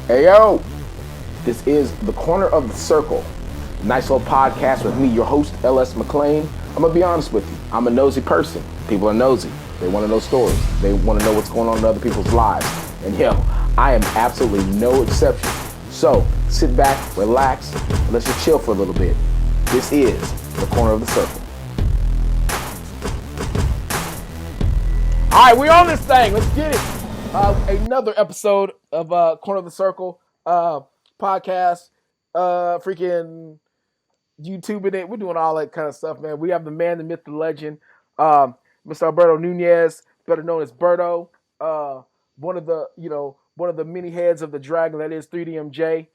Hey yo, this is the Corner of the Circle. Nice little podcast with me, your host, LS McLean. I'm gonna be honest with you. I'm a nosy person. People are nosy. They want to know stories. They want to know what's going on in other people's lives. And yo, I am absolutely no exception. So sit back, relax, and let's just chill for a little bit. This is the Corner of the Circle. All right, we on this thing. Let's get it. Another episode of Corner of the Circle podcast. Freaking YouTubing it. We're doing all that kind of stuff, man. We have the man, the myth, the legend, Mr. Alberto NUNEZ, better known as Berto. One of the many heads of the dragon that is 3DMJ.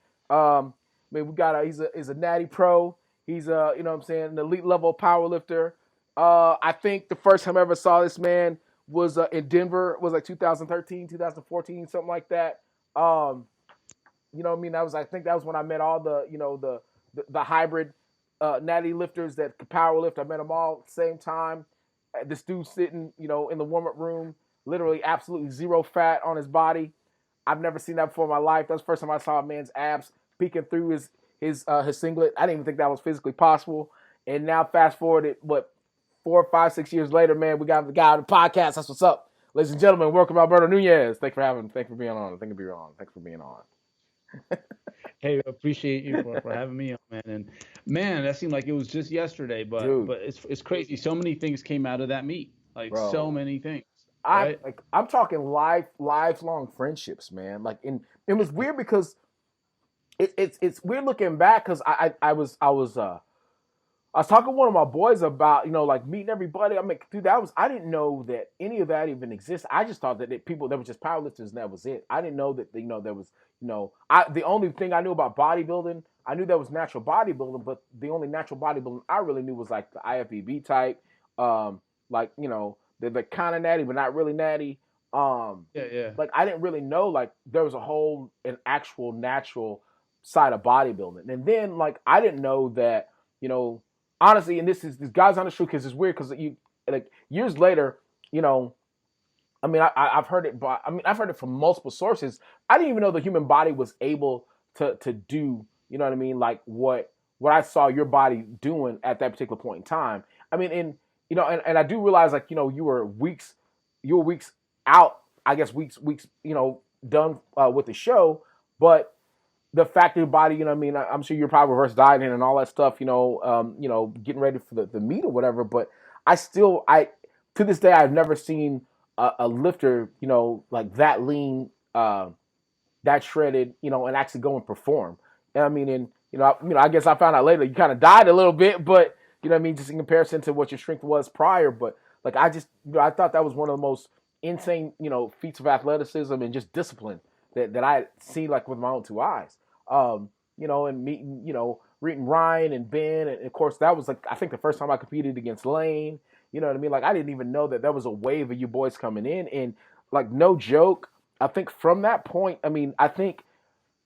We got he's a natty pro. He's an elite level power lifter. I think the first time I ever saw this man was in Denver. It was like 2013, 2014, something like that. I think that was when I met all the hybrid natty lifters that could power lift. I met them all at the same time. This dude sitting, in the warm-up room, literally absolutely zero fat on his body. I've never seen that before in my life. That's the first time I saw a man's abs peeking through his singlet. I didn't even think that was physically possible. And now fast forward 4, 5, 6 years later, man, we got the guy on the podcast. That's what's up. Ladies and gentlemen, welcome Alberto NUNEZ. Thanks for being on. Thanks for being on. Hey, appreciate you for having me on, man. And man, that seemed like it was just yesterday, but Dude. but it's crazy. So many things came out of that meet, like Bro. so many things. Right? I'm talking lifelong friendships, man. Like, it was weird because it's weird looking back because I was talking to one of my boys about like meeting everybody. I mean, dude, I didn't know that any of that even exists. I just thought that there were just powerlifters and that was it. I didn't know that there was the only thing I knew about bodybuilding, I knew there was natural bodybuilding, but the only natural bodybuilding I really knew was like the IFBB type, they're kind of natty but not really natty. Yeah. Like I didn't really know like there was an actual natural side of bodybuilding, and then like I didn't know that honestly, and this guy's on the truth because it's weird because years later, I've heard it, but I've heard it from multiple sources. I didn't even know the human body was able to do, like what I saw your body doing at that particular point in time. I mean, and I do realize like you were weeks out, I guess weeks done with the show, but the fact that your body, I'm sure you're probably reverse dieting and all that stuff, getting ready for the meet or whatever. But I to this day, I've never seen a lifter, like that lean, that shredded, and actually go and perform. And I guess I found out later you kind of died a little bit, but just in comparison to what your strength was prior. But like I just, I thought that was one of the most insane, feats of athleticism and just discipline that I see like with my own two eyes. And meeting Ryan and Ben, and of course that was like I think the first time I competed against Lane. You know what I mean? Like I didn't even know that there was a wave of you boys coming in, and like no joke, I think from that point, I think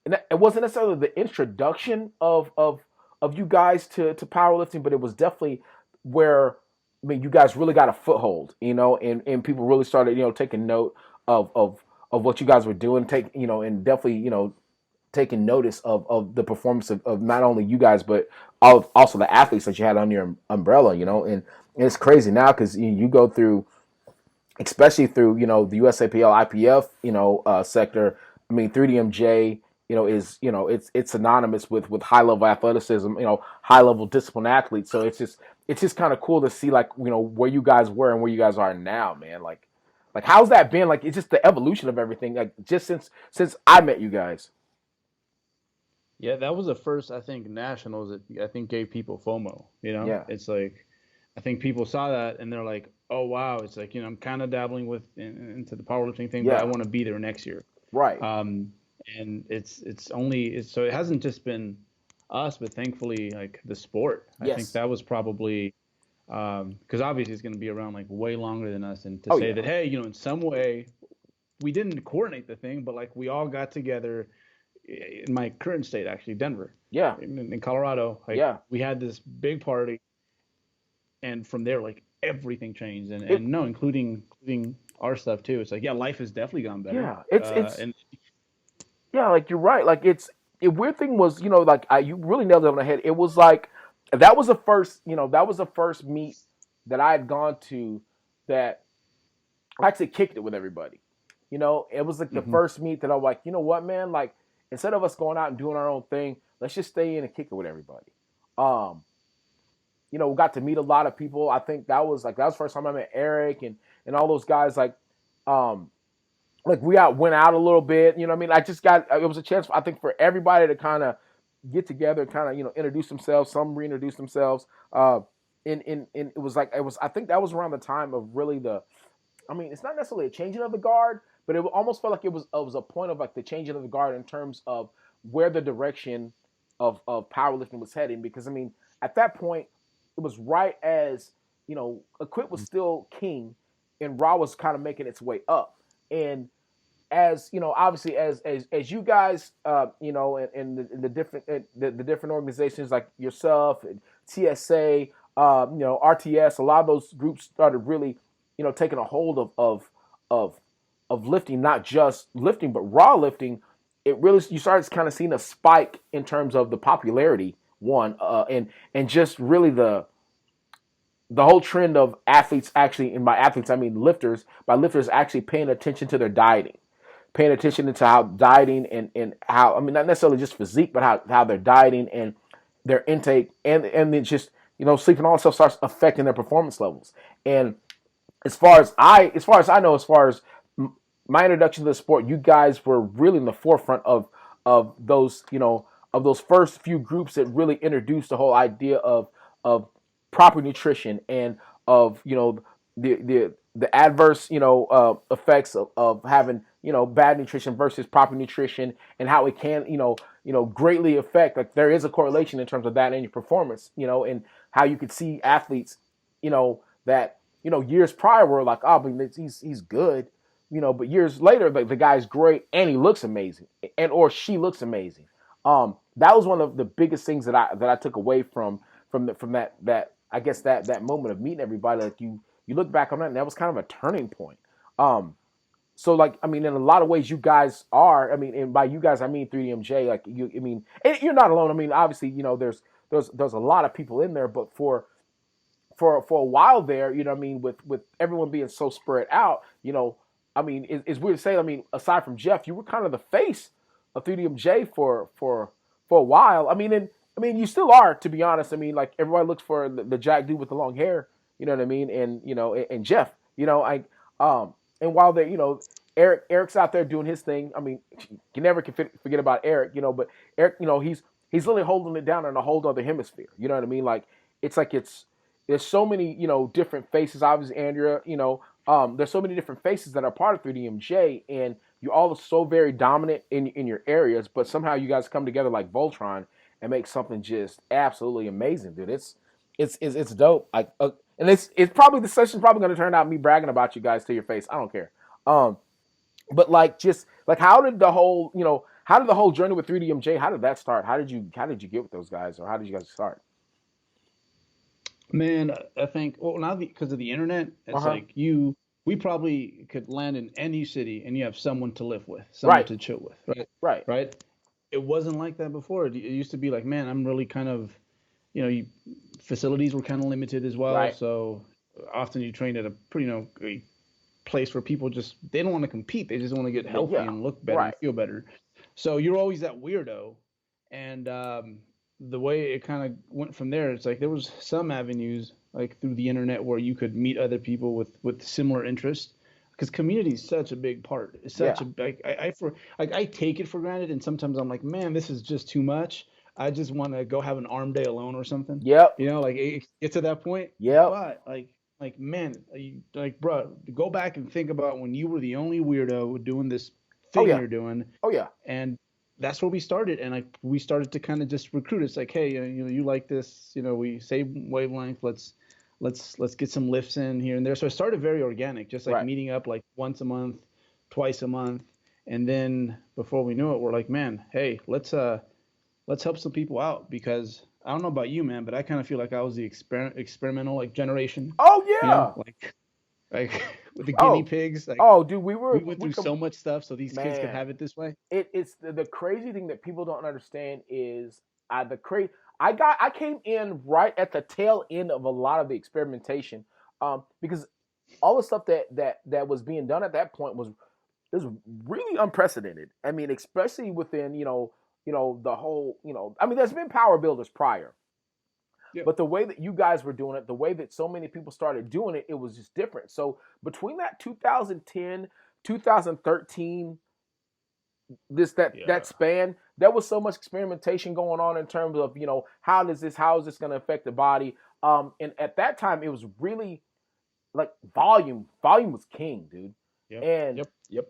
it wasn't necessarily the introduction of you guys to powerlifting, but it was definitely where you guys really got a foothold, and people really started taking note of what you guys were doing, and definitely taking notice of the performance of not only you guys but also the athletes that you had on your umbrella, and it's crazy now because you go through, especially through the USAPL IPF sector. 3DMJ is it's synonymous with high level athleticism, high level discipline athletes. So it's just kind of cool to see like where you guys were and where you guys are now, man. Like how's that been? Like it's just the evolution of everything. Like just since I met you guys. Yeah, that was the first I think nationals that I think gave people FOMO. Yeah. It's like I think people saw that and they're like, oh wow, it's like I'm kind of dabbling into the powerlifting thing, but I want to be there next year. Right. And so it hasn't just been us, but thankfully like the sport. I think that was probably because obviously it's going to be around like way longer than us, and to say that hey, in some way we didn't coordinate the thing, but like we all got together in my current state, actually Denver. Yeah. In Colorado. Like, we had this big party, and from there like everything changed, and including our stuff too. It's like life has definitely gone better. Yeah. It's Yeah, like you're right. Like it weird thing was, like you really nailed it on the head. It was like that was the first, that was the first meet that I had gone to that I actually kicked it with everybody. It was like the Hmm. first meet that I'm like, you know what, man? Like instead of us going out and doing our own thing, let's just stay in and kick it with everybody. Um, we got to meet a lot of people. I think that was the first time I met Eric and all those guys. Um, like went out a little bit. You know what I mean? I just got it was a chance I think for everybody to kind of get together and kind of introduce themselves. Some reintroduce themselves. In it was I think that was around the time of really I mean, it's not necessarily a changing of the guard, but it almost felt like it was a point of like the changing of the guard in terms of where the direction of powerlifting was heading. Because I mean, at that point, it was right as Equip was still king, and Raw was kind of making its way up. And as obviously as you guys, and the different the different organizations like yourself and TSA, RTS, a lot of those groups started really, taking a hold of of lifting, not just lifting, but raw lifting. It really you started kind of seeing a spike in terms of the popularity one, and just really the whole trend of athletes actually, and by athletes I mean lifters, by lifters actually paying attention to their dieting, paying attention to how dieting and how, I mean, not necessarily just physique, but how they're dieting and their intake, and then just sleeping, all that stuff starts affecting their performance levels. And as far as I know, as far as my introduction to the sport, you guys were really in the forefront of those, of those first few groups that really introduced the whole idea of proper nutrition, and of the adverse effects of having bad nutrition versus proper nutrition, and how it can greatly affect, like there is a correlation in terms of that in your performance, and how you could see athletes that years prior were like, oh, but he's good, but years later the guy's great and he looks amazing, and or she looks amazing. That was one of the biggest things that I took away from that I guess that moment of meeting everybody. Like you look back on that, and that was kind of a turning point. So like, I mean, in a lot of ways you guys are, I mean, and by you guys I mean 3DMJ, like I mean, and you're not alone. I mean, obviously, there's a lot of people in there, but for a while there, I mean, with everyone being so spread out, I mean, it's weird to say. I mean, aside from Jeff, you were kind of the face of 3DMJ for a while. I mean, and I mean, you still are, to be honest. I mean, like everybody looks for the jack dude with the long hair. You know what I mean? And and Jeff. And while they, Eric's out there doing his thing. I mean, you never can forget about Eric. But Eric, he's really holding it down in a whole other hemisphere. You know what I mean? Like there's so many, different faces. Obviously, Andrea, there's so many different faces that are part of 3DMJ, and you're all so very dominant in your areas, but somehow you guys come together like Voltron and make something just absolutely amazing, dude. It's dope. Like, and it's probably, the session's probably going to turn out me bragging about you guys to your face. I don't care. But like, just like, how did the whole journey with 3DMJ? How did that start? How did you get with those guys, or how did you guys start? Man, I think, well, now because of the internet, Uh it's huh. like we probably could land in any city and you have someone to live with, someone Right. to chill with, right? Right. Right? It wasn't like that before. It used to be like, man, I'm really kind of, facilities were kind of limited as well. Right. So often you train at a pretty, a place where people just, they don't want to compete. They just want to get healthy Yeah. and look better and Right. feel better. So you're always that weirdo. And the way it kind of went from there, it's like there was some avenues like through the internet where you could meet other people with similar interests, because community is such a big part. It's such Yeah. a like I take it for granted, and sometimes I'm like, man, this is just too much. I just want to go have an arm day alone or something, Yep. like it gets to that point. Yep. But like man, bro, go back and think about when you were the only weirdo doing this Oh thing yeah. you're doing, Oh yeah. and that's where we started. And like we started to kind of just recruit. It's like, hey, you like this, we same wavelength. Let's get some lifts in here and there. So it started very organic, just like Right. meeting up like once a month, twice a month, and then before we knew it, we're like, man, hey, let's help some people out, because I don't know about you, man, but I kind of feel like I was the experimental like generation, Oh yeah. like Like with the guinea Oh, pigs, like oh, dude, we went through so much stuff so these kids could man. have it this way. It's the crazy thing that people don't understand is the crazy. I came in right at the tail end of a lot of the experimentation, because all the stuff that was being done at that point was really unprecedented. I mean, especially within the whole I mean, there's been power builders prior, Yep. but the way that you guys were doing it, the way that so many people started doing it, it was just different. So between that 2010, 2013, that Yeah. span, there was so much experimentation going on in terms of how is this going to affect the body. And at that time, it was really like volume was king, dude. Yep. And Yep. Yep.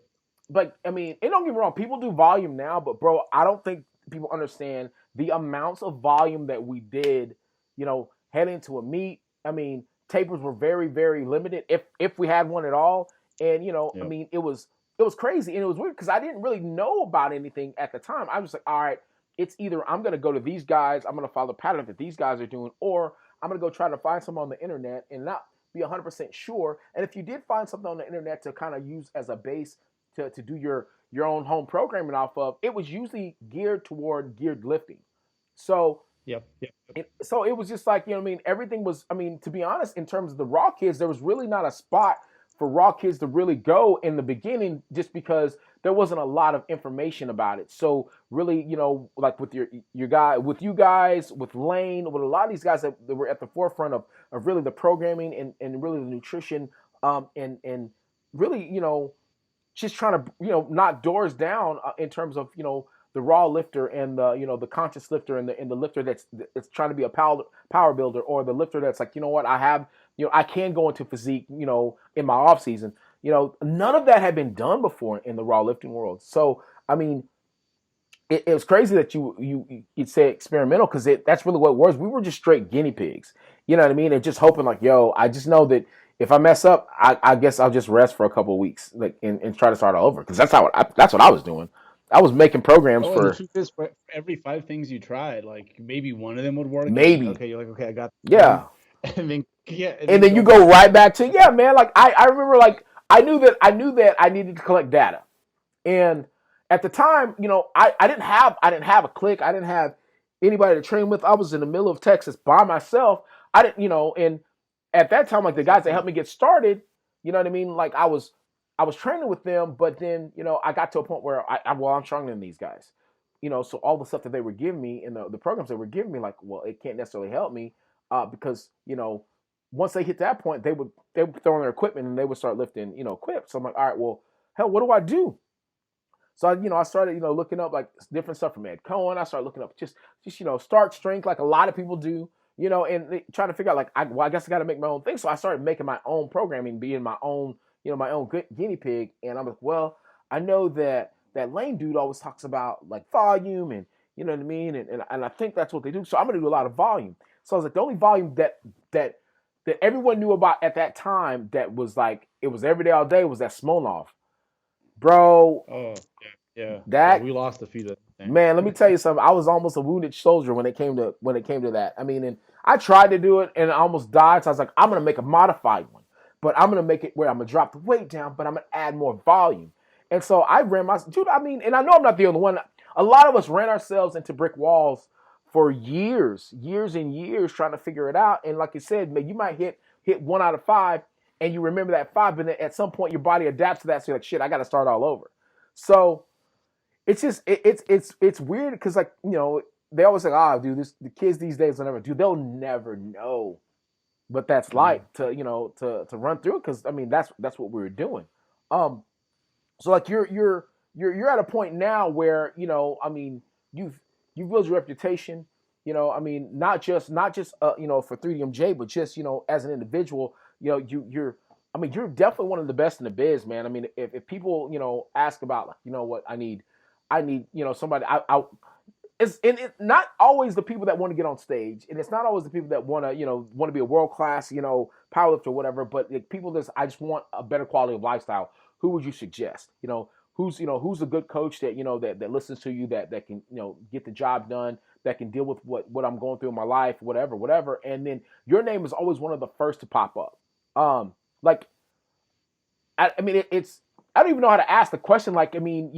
but I mean, and don't get me wrong, people do volume now, but bro, I don't think people understand the amounts of volume that we did, heading to a meet. I mean, tapers were very, very limited, if we had one at all. And I Yep. mean, it was crazy, and it was weird because I didn't really know about anything at the time. I was like, all right, it's either I'm gonna go to these guys, I'm gonna follow the pattern that these guys are doing, or I'm gonna go try to find some on the internet and not be 100% sure. And if you did find something on the internet to kind of use as a base to do your own home programming off of, it was usually geared toward geared lifting. So Yep. Yep. so it was just like, what I mean, everything was, I mean, to be honest, in terms of the raw kids, there was really not a spot for raw kids to really go in the beginning, just because there wasn't a lot of information about it. So really, like with your guy, with you guys, with Lane, with a lot of these guys that were at the forefront of really the programming and really the nutrition, and really, just trying to knock doors down, in terms of the raw lifter and the conscious lifter and the lifter that's trying to be a power builder, or the lifter that's like, what, I can go into physique in my off season. None of that had been done before in the raw lifting world. So I mean, it was crazy that you'd say experimental, because that's really what it was. We were just straight guinea pigs, you know what I mean, and just hoping like, I just know that if I mess up, I guess I'll just rest for a couple of weeks, like, and try to start all over, because that's what I was doing. I was making programs Oh, and the for truth is, for every five things you tried, like maybe one of them would work, and then maybe, okay, you're like, okay, I got this one, yeah, and then yeah, and and then then you go go back right to back to, yeah, man. Like I remember, like I knew that I needed to collect data. And at the time, I didn't have a clique. I didn't have anybody to train with. I was in the middle of Texas by myself. I didn't, and at that time, like the that's guys that insane. helped me get started, you know what I mean? Like I was training with them, but then, I got to a point where I'm stronger than these guys. So all the stuff that they were giving me and the programs they were giving me, like, well, it can't necessarily help me, because, once they hit that point, they would throw in their equipment and they would start lifting, equip. So I'm like, all right, well, hell, what do I do? So I started, looking up like different stuff from Ed Cohen. I started looking up just start strength, like a lot of people do, and trying to figure out like, I guess I got to make my own thing. So I started making my own programming, being my own, my own guinea pig. And I'm like, well, I know that Lane dude always talks about like volume, and you know what I mean, and I think that's what they do. So I'm gonna do a lot of volume. So I was like, the only volume that everyone knew about at that time, that was like, it was every day all day, was that Smirnoff, bro. Oh yeah, yeah, yeah. That, We lost a few of things. man, let me tell you something. I was almost a wounded soldier when it came to that. I mean, and I tried to do it and I almost died. So I was like, I'm gonna make a modified one, but I'm gonna make it where I'm gonna drop the weight down, but I'm gonna add more volume. And so I ran my dude. I mean, and I know I'm not the only one. A lot of us ran ourselves into brick walls for years and years, trying to figure it out. And like you said, man, you might hit 1 out of 5, and you remember that 5, but then at some point your body adapts to that. So you're like, shit, I got to start all over. So it's just it's weird, because like, they always say, dude, the kids these days will never do. They'll never know what that's Mm. like to run through it, because I mean that's what we were doing. So like you're at a point now where, I mean, you've built your reputation. I mean, not just for 3DMJ, but just as an individual. You're I mean, you're definitely one of the best in the biz, man. I mean, if people ask about, like, what I need somebody, it's not always the people that want to get on stage, and it's not always the people that want to be a world class powerlifter or whatever, but like, people that I just want a better quality of lifestyle. Who would you suggest? Who's a good coach that that listens to you, that can get the job done, that can deal with what I'm going through in my life, whatever. And then your name is always one of the first to pop up. Like I mean, it's I don't even know how to ask the question. Like, I mean,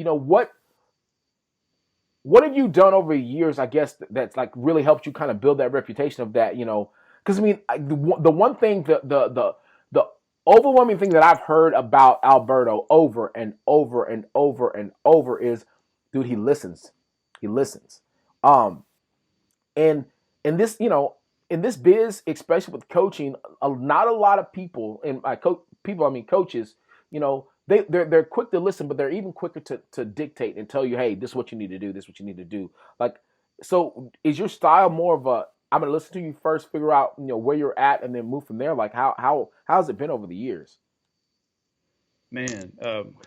what have you done over the years? I guess that's like really helped you kind of build that reputation of that. Because I mean, the one thing the overwhelming thing that I've heard about Alberto over and over and over and over is, dude, he listens. He listens. Um, and in this, in this biz, especially with coaching, not a lot of people, and by people I mean coaches, they're quick to listen, but they're even quicker to dictate and tell you, hey, this is what you need to do, this is what you need to do. Like, so is your style more of a, I'm gonna listen to you first, figure out where you're at, and then move from there? Like, how's it been over the years? Man,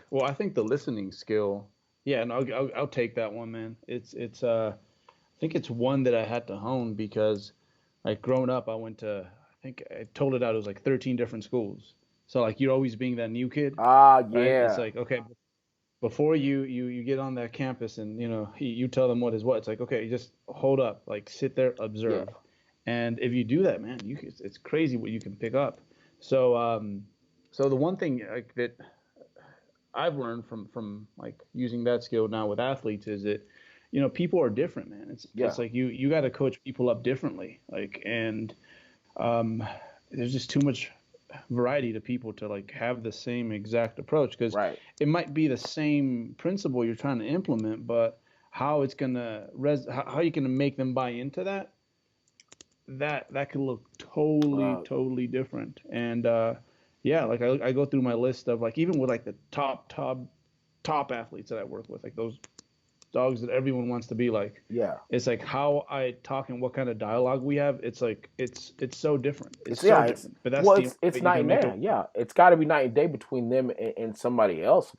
well, I think the listening skill, yeah, and I'll take that one, man. I think it's one that I had to hone because, like, growing up, I went to, I think I told it out, it was like 13 different schools. So like you're always being that new kid, Ah, right? It's yeah, like, okay, before you get on that campus and you tell them what is what. It's like, okay, just hold up, like sit there, yeah, observe, and if you do that, man, it's crazy what you can pick up. So so the one thing like that I've learned from like using that skill now with athletes is that people are different, man. yeah. It's like you got to coach people up differently, like, and um, there's just too much variety to people to like have the same exact approach because Right. it might be the same principle you're trying to implement, but how it's gonna how you gonna make them buy into that could look Uh, totally different. And yeah, like I go through my list of like even with like the top athletes that I work with, like those dogs that everyone wants to be like. yeah. It's like how I talk and what kind of dialogue we have. It's like it's so different. It's It's so yeah. It's different. But that's well, the only it's way you night can and make it day. work. Yeah, it's got to be night and day between them and somebody else.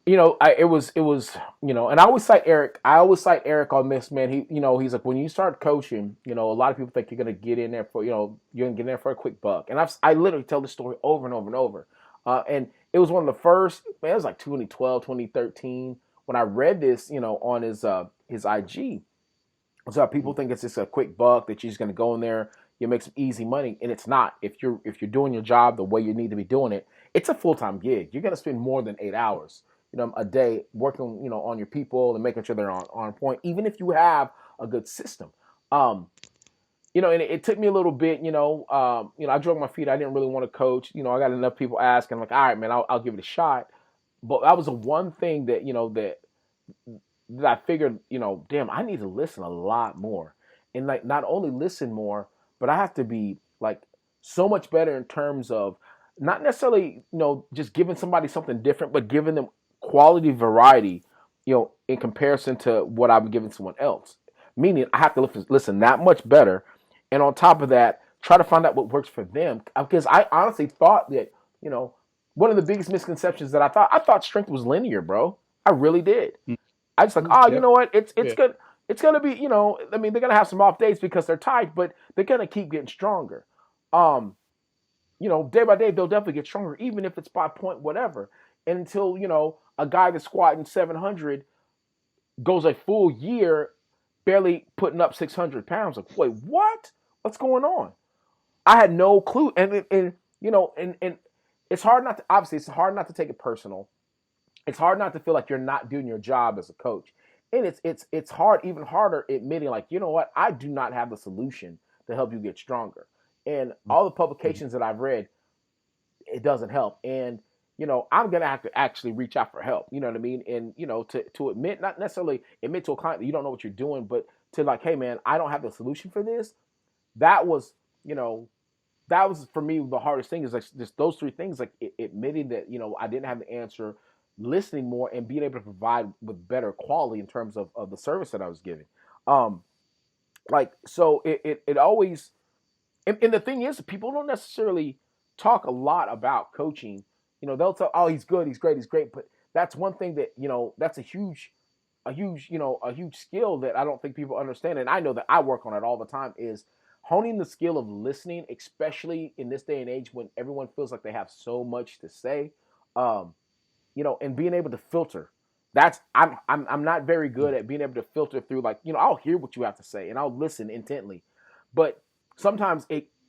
It was, and I always cite Eric. I always cite Eric on this, man. He's like, when you start coaching, a lot of people think you're gonna get in there for, you're gonna get in there for a quick buck. And I literally tell this story over and over and over. And it was one of the first, man, it was like 2012, 2013 when I read this, on his IG. So people Mhm. think it's just a quick buck that you're just gonna go in there, you make some easy money, and it's not. If you're doing your job the way you need to be doing it, it's a full time gig. You're gonna spend more than 8 hours, a day working, on your people and making sure they're on point. Even if you have a good system, um, and it took me a little bit, I drug my feet. I didn't really want to coach. I got enough people asking. I'm like, all right, man, I'll give it a shot. But that was the one thing that that I figured, damn, I need to listen a lot more. And like not only listen more, but I have to be like so much better in terms of not necessarily, just giving somebody something different, but giving them quality variety, in comparison to what I'm giving someone else. Meaning I have to listen that much better. And on top of that, try to find out what works for them. Because I honestly thought that, you know, one of the biggest misconceptions that I thought strength was linear, bro. I really did. I just like, Mhm. oh, you know Yep. what? It's Yeah. good. It's gonna be, I mean, they're gonna have some off days because they're tight, but they're gonna keep getting stronger. Um, day by day they'll definitely get stronger, even if it's by point whatever. And until a guy that's squatting 700 goes a full year barely putting up 600 pounds. Like, wait, what? What's going on? I had no clue, and it's hard not to obviously it's hard not to take it personal. It's hard not to feel like you're not doing your job as a coach. And it's hard, even harder admitting like, you know what, I do not have the solution to help you get stronger. And all the Mhm. publications that I've read, it doesn't help. And I'm gonna have to actually reach out for help. You know what I mean? And to admit, not necessarily admit to a client that you don't know what you're doing, but to like, hey man, I don't have the solution for this. That was, you know, that was for me the hardest thing is like just those three things, like admitting that I didn't have the answer, listening more, and being able to provide with better quality in terms of the service that I was giving. Um, like so, it always and the thing is, people don't necessarily talk a lot about coaching. They'll tell, oh, he's good, he's great, he's great, but that's one thing that that's a huge skill that I don't think people understand, and I know that I work on it all the time. Is honing the skill of listening, especially in this day and age when everyone feels like they have so much to say, um, and being able to filter. That's I'm not very good at being able to filter through, like, I'll hear what you have to say and I'll listen intently, but sometimes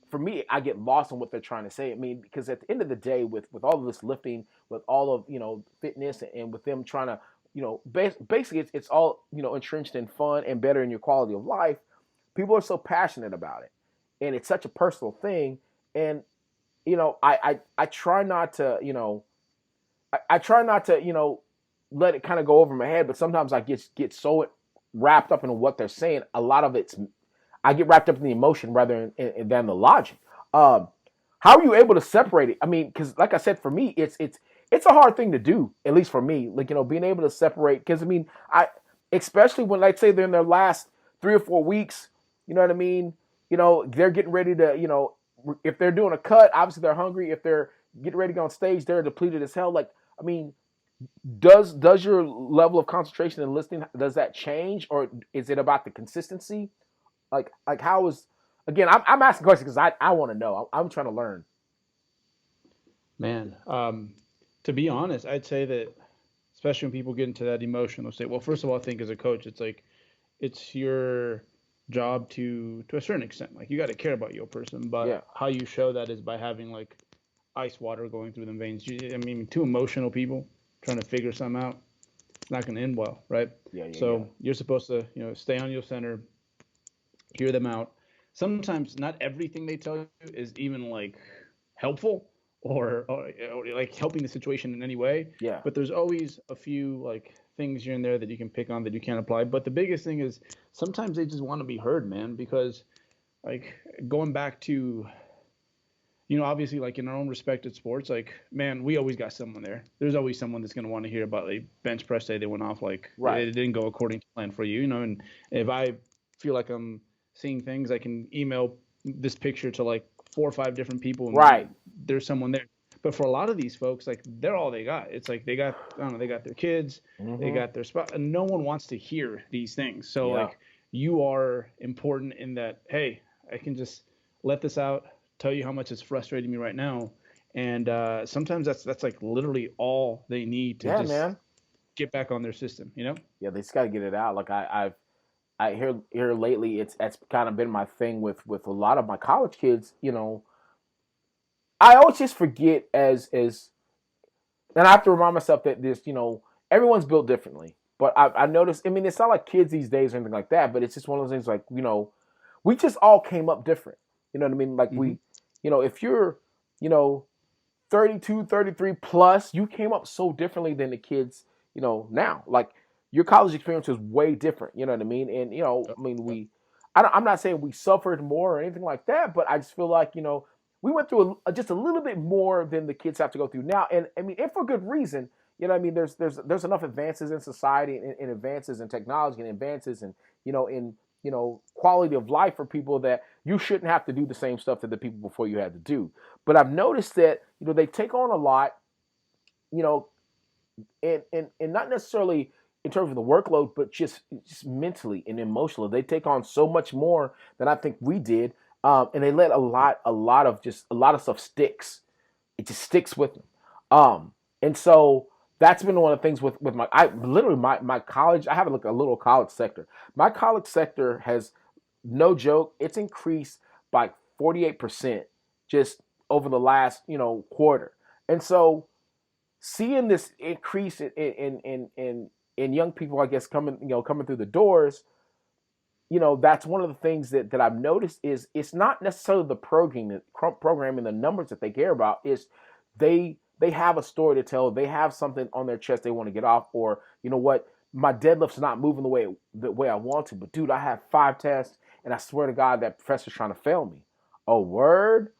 for me, I get lost in what they're trying to say. I mean, because at the end of the day, with all of this lifting, with all of fitness, and with them trying to basically it's all entrenched in fun and better in your quality of life. People are so passionate about it, and it's such a personal thing. And I try not to I try not to let it kind of go over my head, but sometimes I get so wrapped up in what they're saying. A lot of it's I get wrapped up in the emotion rather than the logic. How are you able to separate it? I mean, because like I said, for me, it's a hard thing to do, at least for me. Like being able to separate, because I mean, especially when like say they're in their last 3 or 4 weeks, you know what I mean? They're getting ready to if they're doing a cut, obviously they're hungry. If they're getting ready to go on stage, they're depleted as hell. Like, I mean, does your level of concentration and listening, does that change, or is it about the consistency? Like how is, again, I'm asking questions because I want to know. I'm trying to learn. Man, to be honest, I'd say that, especially when people get into that emotion, they'll say, well, first of all, I think as a coach, it's like, it's your job to a certain extent. Like, you got to care about your person, but how you show that is by having like ice water going through them veins. I mean, two emotional people trying to figure something out, it's not going to end well, right? So you're supposed to, stay on your center, hear them out. Sometimes not everything they tell you is even like helpful or like helping the situation in any way. Yeah. But there's always a few like things here and there that you can pick on that you can apply. But the biggest thing is sometimes they just want to be heard, man, because like going back to, obviously like in our own respected sports, like, man, we always got someone there. There's always someone that's going to want to hear about like bench press day they went off, like it didn't go according to plan for you, and if I feel like I'm seeing things, I can email this picture to like 4 or 5 different people, and there's someone there. But for a lot of these folks, like they're all they got. It's like they got their kids, they got their spot, and no one wants to hear these things. So like you are important in that, hey, I can just let this out, tell you how much it's frustrating me right now, and sometimes that's like literally all they need to just get back on their system, Yeah, they just got to get it out. Like I hear lately, it's kind of been my thing with a lot of my college kids. I always just forget and I have to remind myself that this, everyone's built differently. But I noticed, I mean, it's not like kids these days or anything like that, but it's just one of those things like, we just all came up different. You know what I mean? Like we, if you're, 32, 33 plus, you came up so differently than the kids, now. Like your college experience is way different. You know what I mean? And, I mean, I'm not saying we suffered more or anything like that, but I just feel like, we went through just a little bit more than the kids have to go through now. And I mean, and for good reason. You know what I mean? There's enough advances in society and advances in technology and advances in, quality of life for people that you shouldn't have to do the same stuff that the people before you had to do. But I've noticed that, they take on a lot, and not necessarily in terms of the workload, but just mentally and emotionally. They take on so much more than I think we did. And they let a lot of stuff sticks. It just sticks with them. And so that's been one of the things with my college. I have like a little college sector. My college sector has, no joke, it's increased by 48% just over the last, quarter. And so seeing this increase in young people, I guess, coming through the doors, that's one of the things that I've noticed is it's not necessarily the programming, the numbers that they care about. Is they have a story to tell. They have something on their chest they want to get off, or what, my deadlift's not moving the way I want to, but dude, I have 5 tests, and I swear to God that professor's trying to fail me. Oh, word?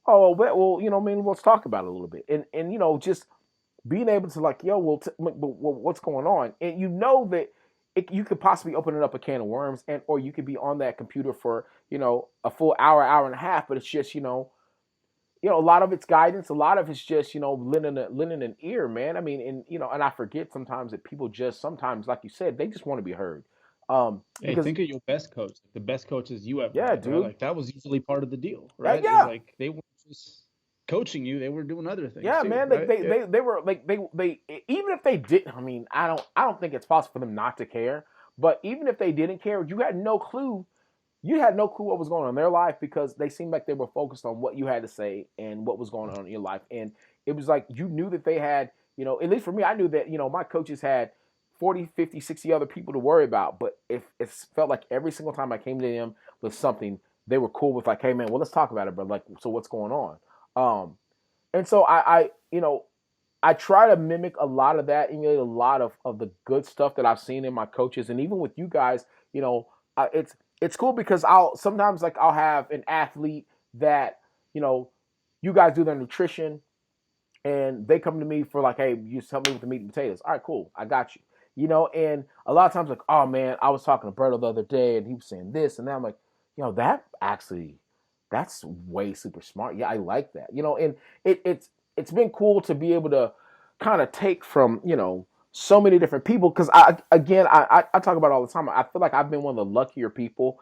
Oh, well, let's talk about it a little bit, and just being able to like, yo, well, what's going on, and that. You could possibly open it up a can of worms, or you could be on that computer for a full hour and a half. But it's just a lot of it's guidance, a lot of it's just lending an ear, man. I mean, and I forget sometimes that people just sometimes, like you said, they just want to be heard. Hey, think of your best coach, the best coaches you ever had, dude. Right? Like that was usually part of the deal, right? Yeah. Like they weren't just coaching you, they were doing other things. Yeah, too, man. right? They were like they even if they didn't. I mean, I don't think it's possible for them not to care. But even if they didn't care, you had no clue you had no clue what was going on in their life because they seemed like they were focused on what you had to say and what was going on in your life. And it was like you knew that they had, at least for me, I knew that, my coaches had 40, 50, 60 other people to worry about. But if it felt like every single time I came to them with something, they were cool with like, hey man, well let's talk about it, bro. Like, so what's going on? And so I try to mimic a lot of that, emulate a lot of the good stuff that I've seen in my coaches, and even with you guys, it's cool because I'll sometimes like I'll have an athlete that you guys do their nutrition, and they come to me for like, hey, you just help me with the meat and potatoes. All right, cool, I got you. And a lot of times like, oh man, I was talking to Berto the other day, and he was saying this and that. I'm like, that actually, that's way super smart. Yeah, I like that. And it's been cool to be able to kind of take from so many different people because I talk about it all the time. I feel like I've been one of the luckier people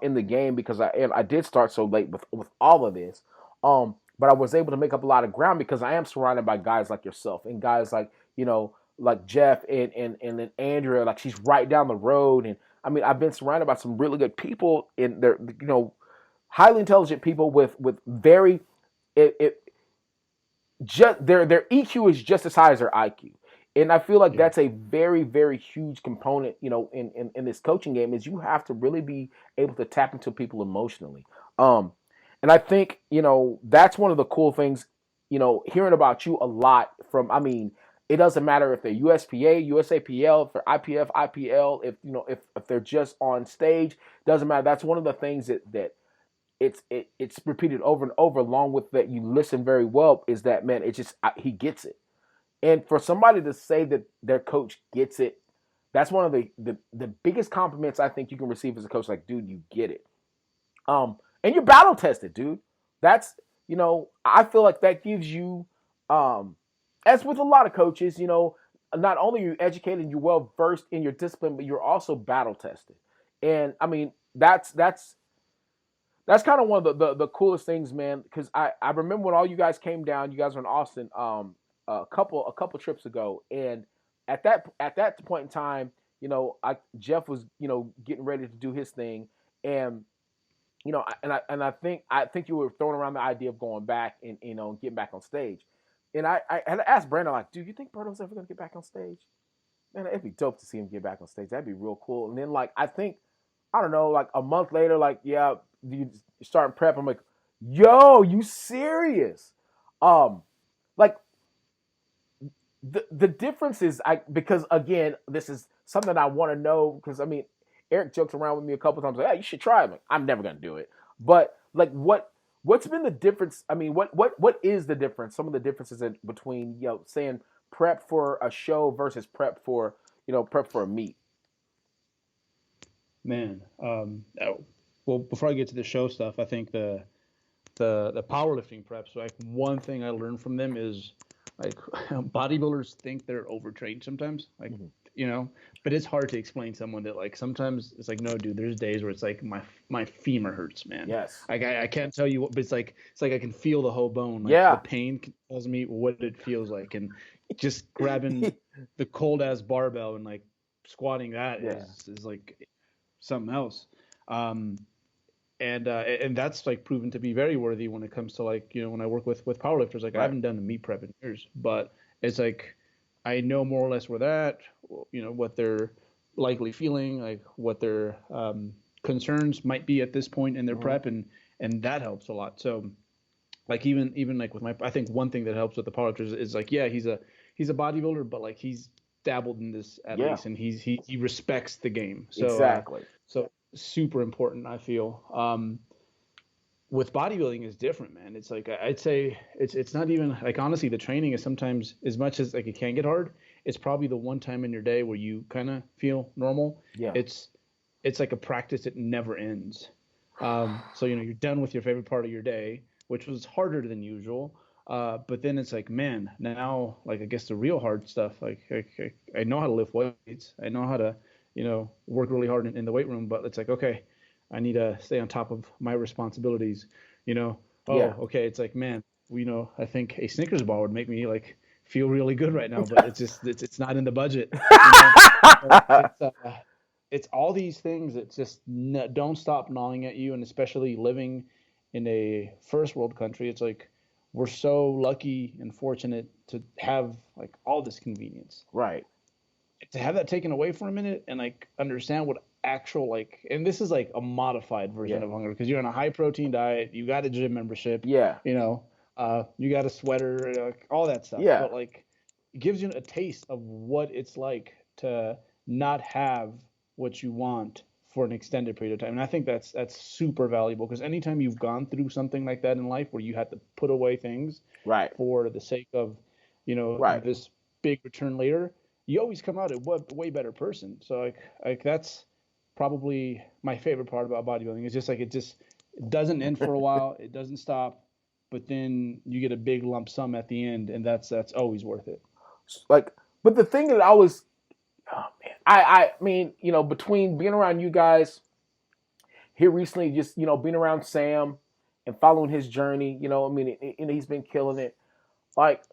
in the game because I did start so late with all of this, but I was able to make up a lot of ground because I am surrounded by guys like yourself and guys like like Jeff and then Andrea, like she's right down the road. And I mean, I've been surrounded by some really good people in there, highly intelligent people with very it just their EQ is just as high as their IQ. And I feel like that's a very, very huge component, in this coaching game is you have to really be able to tap into people emotionally. And I think, that's one of the cool things, hearing about you a lot from, I mean, it doesn't matter if they're USPA, USAPL, if they're IPF, IPL, if they're just on stage, doesn't matter. That's one of the things that it's repeated over and over along with that you listen very well is that, man, it's just, he gets it. And for somebody to say that their coach gets it, that's one of the biggest compliments I think you can receive as a coach. Like, dude, you get it. And you're battle tested, dude. That's, I feel like that gives you, as with a lot of coaches, not only are you educated and you're well versed in your discipline, but you're also battle tested. And I mean, that's kind of one of the coolest things, man. Because I remember when all you guys came down, you guys were in Austin, a couple trips ago, and at that point in time, Jeff was getting ready to do his thing, and I think you were throwing around the idea of going back and getting back on stage, and I had asked Brandon like, do you think Berto's ever gonna get back on stage? Man, it'd be dope to see him get back on stage. That'd be real cool. And then like I think I don't know, like a month later, like yeah, you start prep. I'm like, yo, you serious? Like the difference is because again, this is something I want to know because I mean, Eric jokes around with me a couple times like, hey, you should try it. I'm never gonna do it. But like, what's been the difference? I mean, what is the difference? Some of the differences between saying prep for a show versus prep for a meet. Man, well, before I get to the show stuff, I think the powerlifting preps. Like one thing I learned from them is like bodybuilders think they're overtrained sometimes. Like but it's hard to explain to someone that like sometimes it's like no, dude. There's days where it's like my femur hurts, man. Yes. Like I can't tell you what, but it's like I can feel the whole bone. Like, yeah. The pain tells me what it feels like, and just grabbing the cold ass barbell and like squatting that is like something else. And that's like proven to be very worthy when it comes to like when I work with powerlifters. Like I haven't done a meet prep in years, but it's like I know more or less where they're at, what they're likely feeling, like what their concerns might be at this point in their prep, and that helps a lot. So like even like with I think one thing that helps with the powerlifters is like he's a bodybuilder, but like he's dabbled in this at least, and he respects the game. So exactly. So super important, I feel. With bodybuilding is different, man. It's like I'd say it's not even like honestly the training is sometimes as much as like it can get hard. It's probably the one time in your day where you kind of feel normal. Yeah. It's like a practice that never ends. So you're done with your favorite part of your day, which was harder than usual. But then it's like, man, now like I guess the real hard stuff. Like I know how to lift weights. I know how to work really hard in the weight room. But it's like, okay, I need to stay on top of my responsibilities. Okay, it's like, man, I think a Snickers bar would make me like feel really good right now, but it's not in the budget. it's all these things that just don't stop gnawing at you. And especially living in a first world country, it's like we're so lucky and fortunate to have like all this convenience. Right. To have that taken away for a minute and like understand what actual like, and this is like a modified version of hunger because you're on a high protein diet, you got a gym membership, Yeah. you know, you got a sweater, like, all that stuff. Yeah. But like, it gives you a taste of what it's like to not have what you want for an extended period of time. And I think that's super valuable because anytime you've gone through something like that in life where you had to put away things Right. for the sake of, you know, Right. this big return later, you always come out a way better person. So like that's probably my favorite part about bodybuilding is just like it doesn't end for a while, it doesn't stop, but then you get a big lump sum at the end, and that's always worth it. Like, but the thing that I was, oh man, I mean, you know, between being around you guys here recently, just, you know, being around Sam and following his journey, you know, I mean, he's been killing it. Like,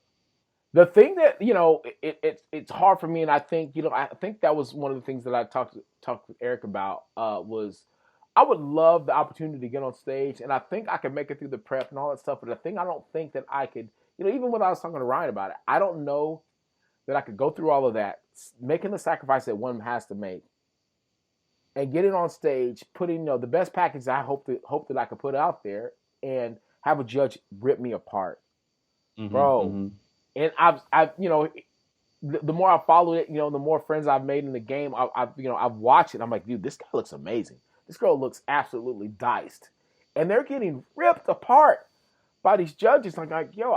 the thing that, you know, it's hard for me, and I think, you know, I think that was one of the things that I talked with Eric about, was I would love the opportunity to get on stage, and I think I could make it through the prep and all that stuff, but the thing I don't think that I could, you know, even when I was talking to Ryan about it, I don't know that I could go through all of that, making the sacrifice that one has to make, and getting on stage, putting, you know, the best package I hope that I could put out there, and have a judge rip me apart, bro. Mm-hmm. And I've you know, the more I followed it, you know, the more friends I've made in the game. I've watched it. I'm like, dude, this guy looks amazing. This girl looks absolutely diced, and they're getting ripped apart by these judges. I'm like, yo,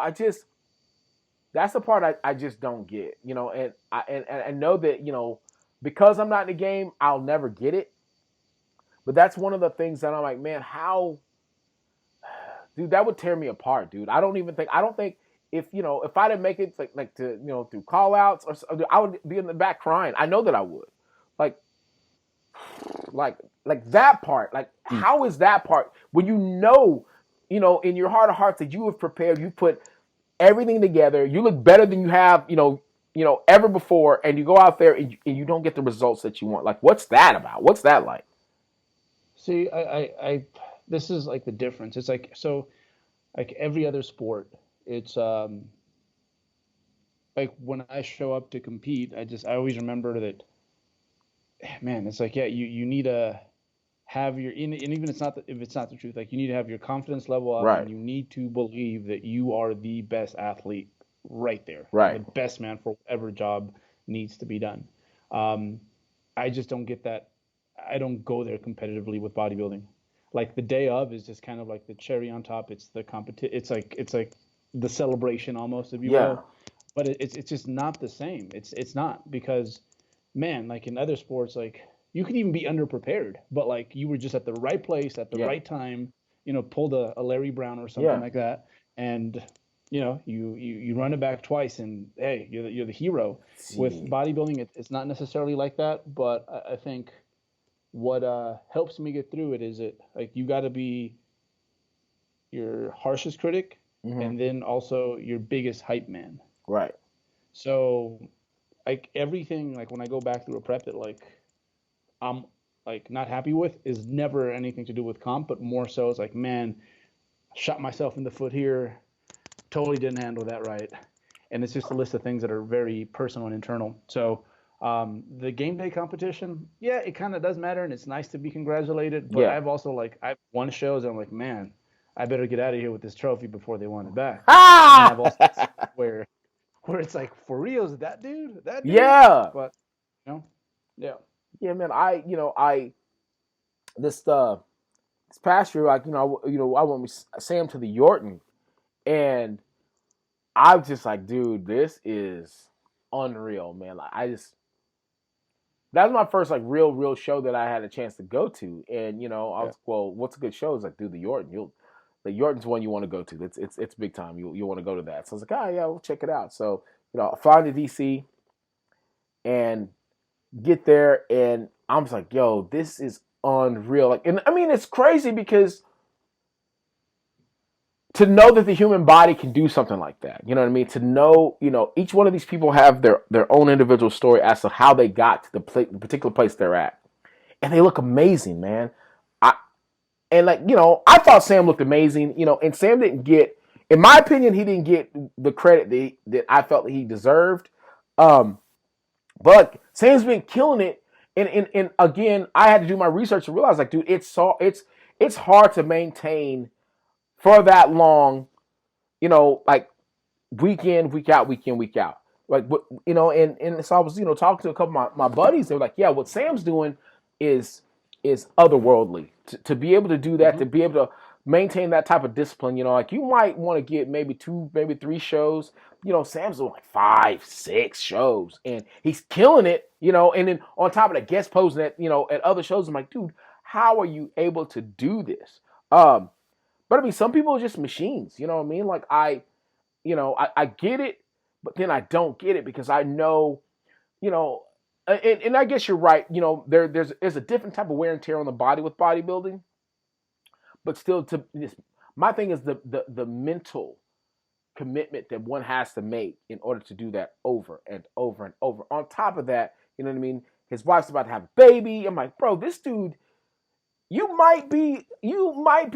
that's the part I just don't get, you know. And I know that, you know, because I'm not in the game, I'll never get it. But that's one of the things that I'm like, man, how, dude, that would tear me apart, dude. I don't think. If, you know, if I didn't make it like to, you know, through call outs or I would be in the back crying. I know that I would. Like that part. Like, how is that part when you know, in your heart of hearts that you have prepared, you put everything together, you look better than you have, you know, ever before, and you go out there and you don't get the results that you want. Like, what's that about? What's that like? See, I this is like the difference. It's like, so like every other sport, it's like when I show up to compete, I always remember that, man, it's like, yeah, you need to have your, and even if it's not the truth, like you need to have your confidence level up, right, and you need to believe that you are the best athlete right there, right, the best man for whatever job needs to be done. I just don't get that. I don't go there competitively with bodybuilding. Like the day of is just kind of like the cherry on top. It's the it's like the celebration almost, if you will. But it's just not the same. It's not, because, man, like in other sports, like you could even be underprepared, but like you were just at the right place at the right time, you know, pulled a Larry Brown or something like that, and you know, you run it back twice, and hey, you're the hero. With bodybuilding, it's not necessarily like that, but I think what helps me get through it is like you got to be your harshest critic, and then also your biggest hype man. Right. So like everything, like when I go back through a prep that like I'm like not happy with, is never anything to do with comp, but more so it's like, man, shot myself in the foot here, totally didn't handle that right. And it's just a list of things that are very personal and internal. So the game day competition, yeah, it kind of does matter, and it's nice to be congratulated, but I've won shows and I'm like, man, I better get out of here with this trophy before they want it back. And I've also where it's like, for real, is that dude? Yeah. But, you know, yeah, man. This past year, like, I went with Sam to the Yorton, and I was just like, dude, this is unreal, man. Like, that was my first like real show that I had a chance to go to, and I was like, well, what's a good show? It's like, dude, the Yorton. The Yorton's one you want to go to. It's big time. You want to go to that. So I was like, oh yeah, we'll check it out. So I fly to DC and get there, and I'm just like, yo, this is unreal. Like, and I mean, it's crazy because to know that the human body can do something like that, you know what I mean? To know, each one of these people have their own individual story as to how they got to the particular place they're at. and they look amazing, man. I and like I thought Sam looked amazing, and Sam didn't get, in my opinion, he didn't get the credit that I felt that he deserved. But Sam's been killing it, and again, I had to do my research to realize, like, dude, it's hard to maintain for that long, like week in, week out, week in, week out. Like, and so I was, talking to a couple of my buddies. They were like, yeah, what Sam's doing is otherworldly. To be able to do that, to be able to maintain that type of discipline, like you might want to get maybe 2, maybe 3 shows. Sam's doing like 5, 6 shows, and he's killing it, and then on top of that, guest posing at other shows. I'm like, dude, how are you able to do this? But I mean, some people are just machines, you know what I mean? Like I get it, but then I don't get it because I know, and I guess you're right. There's a different type of wear and tear on the body with bodybuilding, but still, my thing is the mental commitment that one has to make in order to do that over and over and over. On top of that, you know what I mean? His wife's about to have a baby. I'm like, bro, this dude, you might be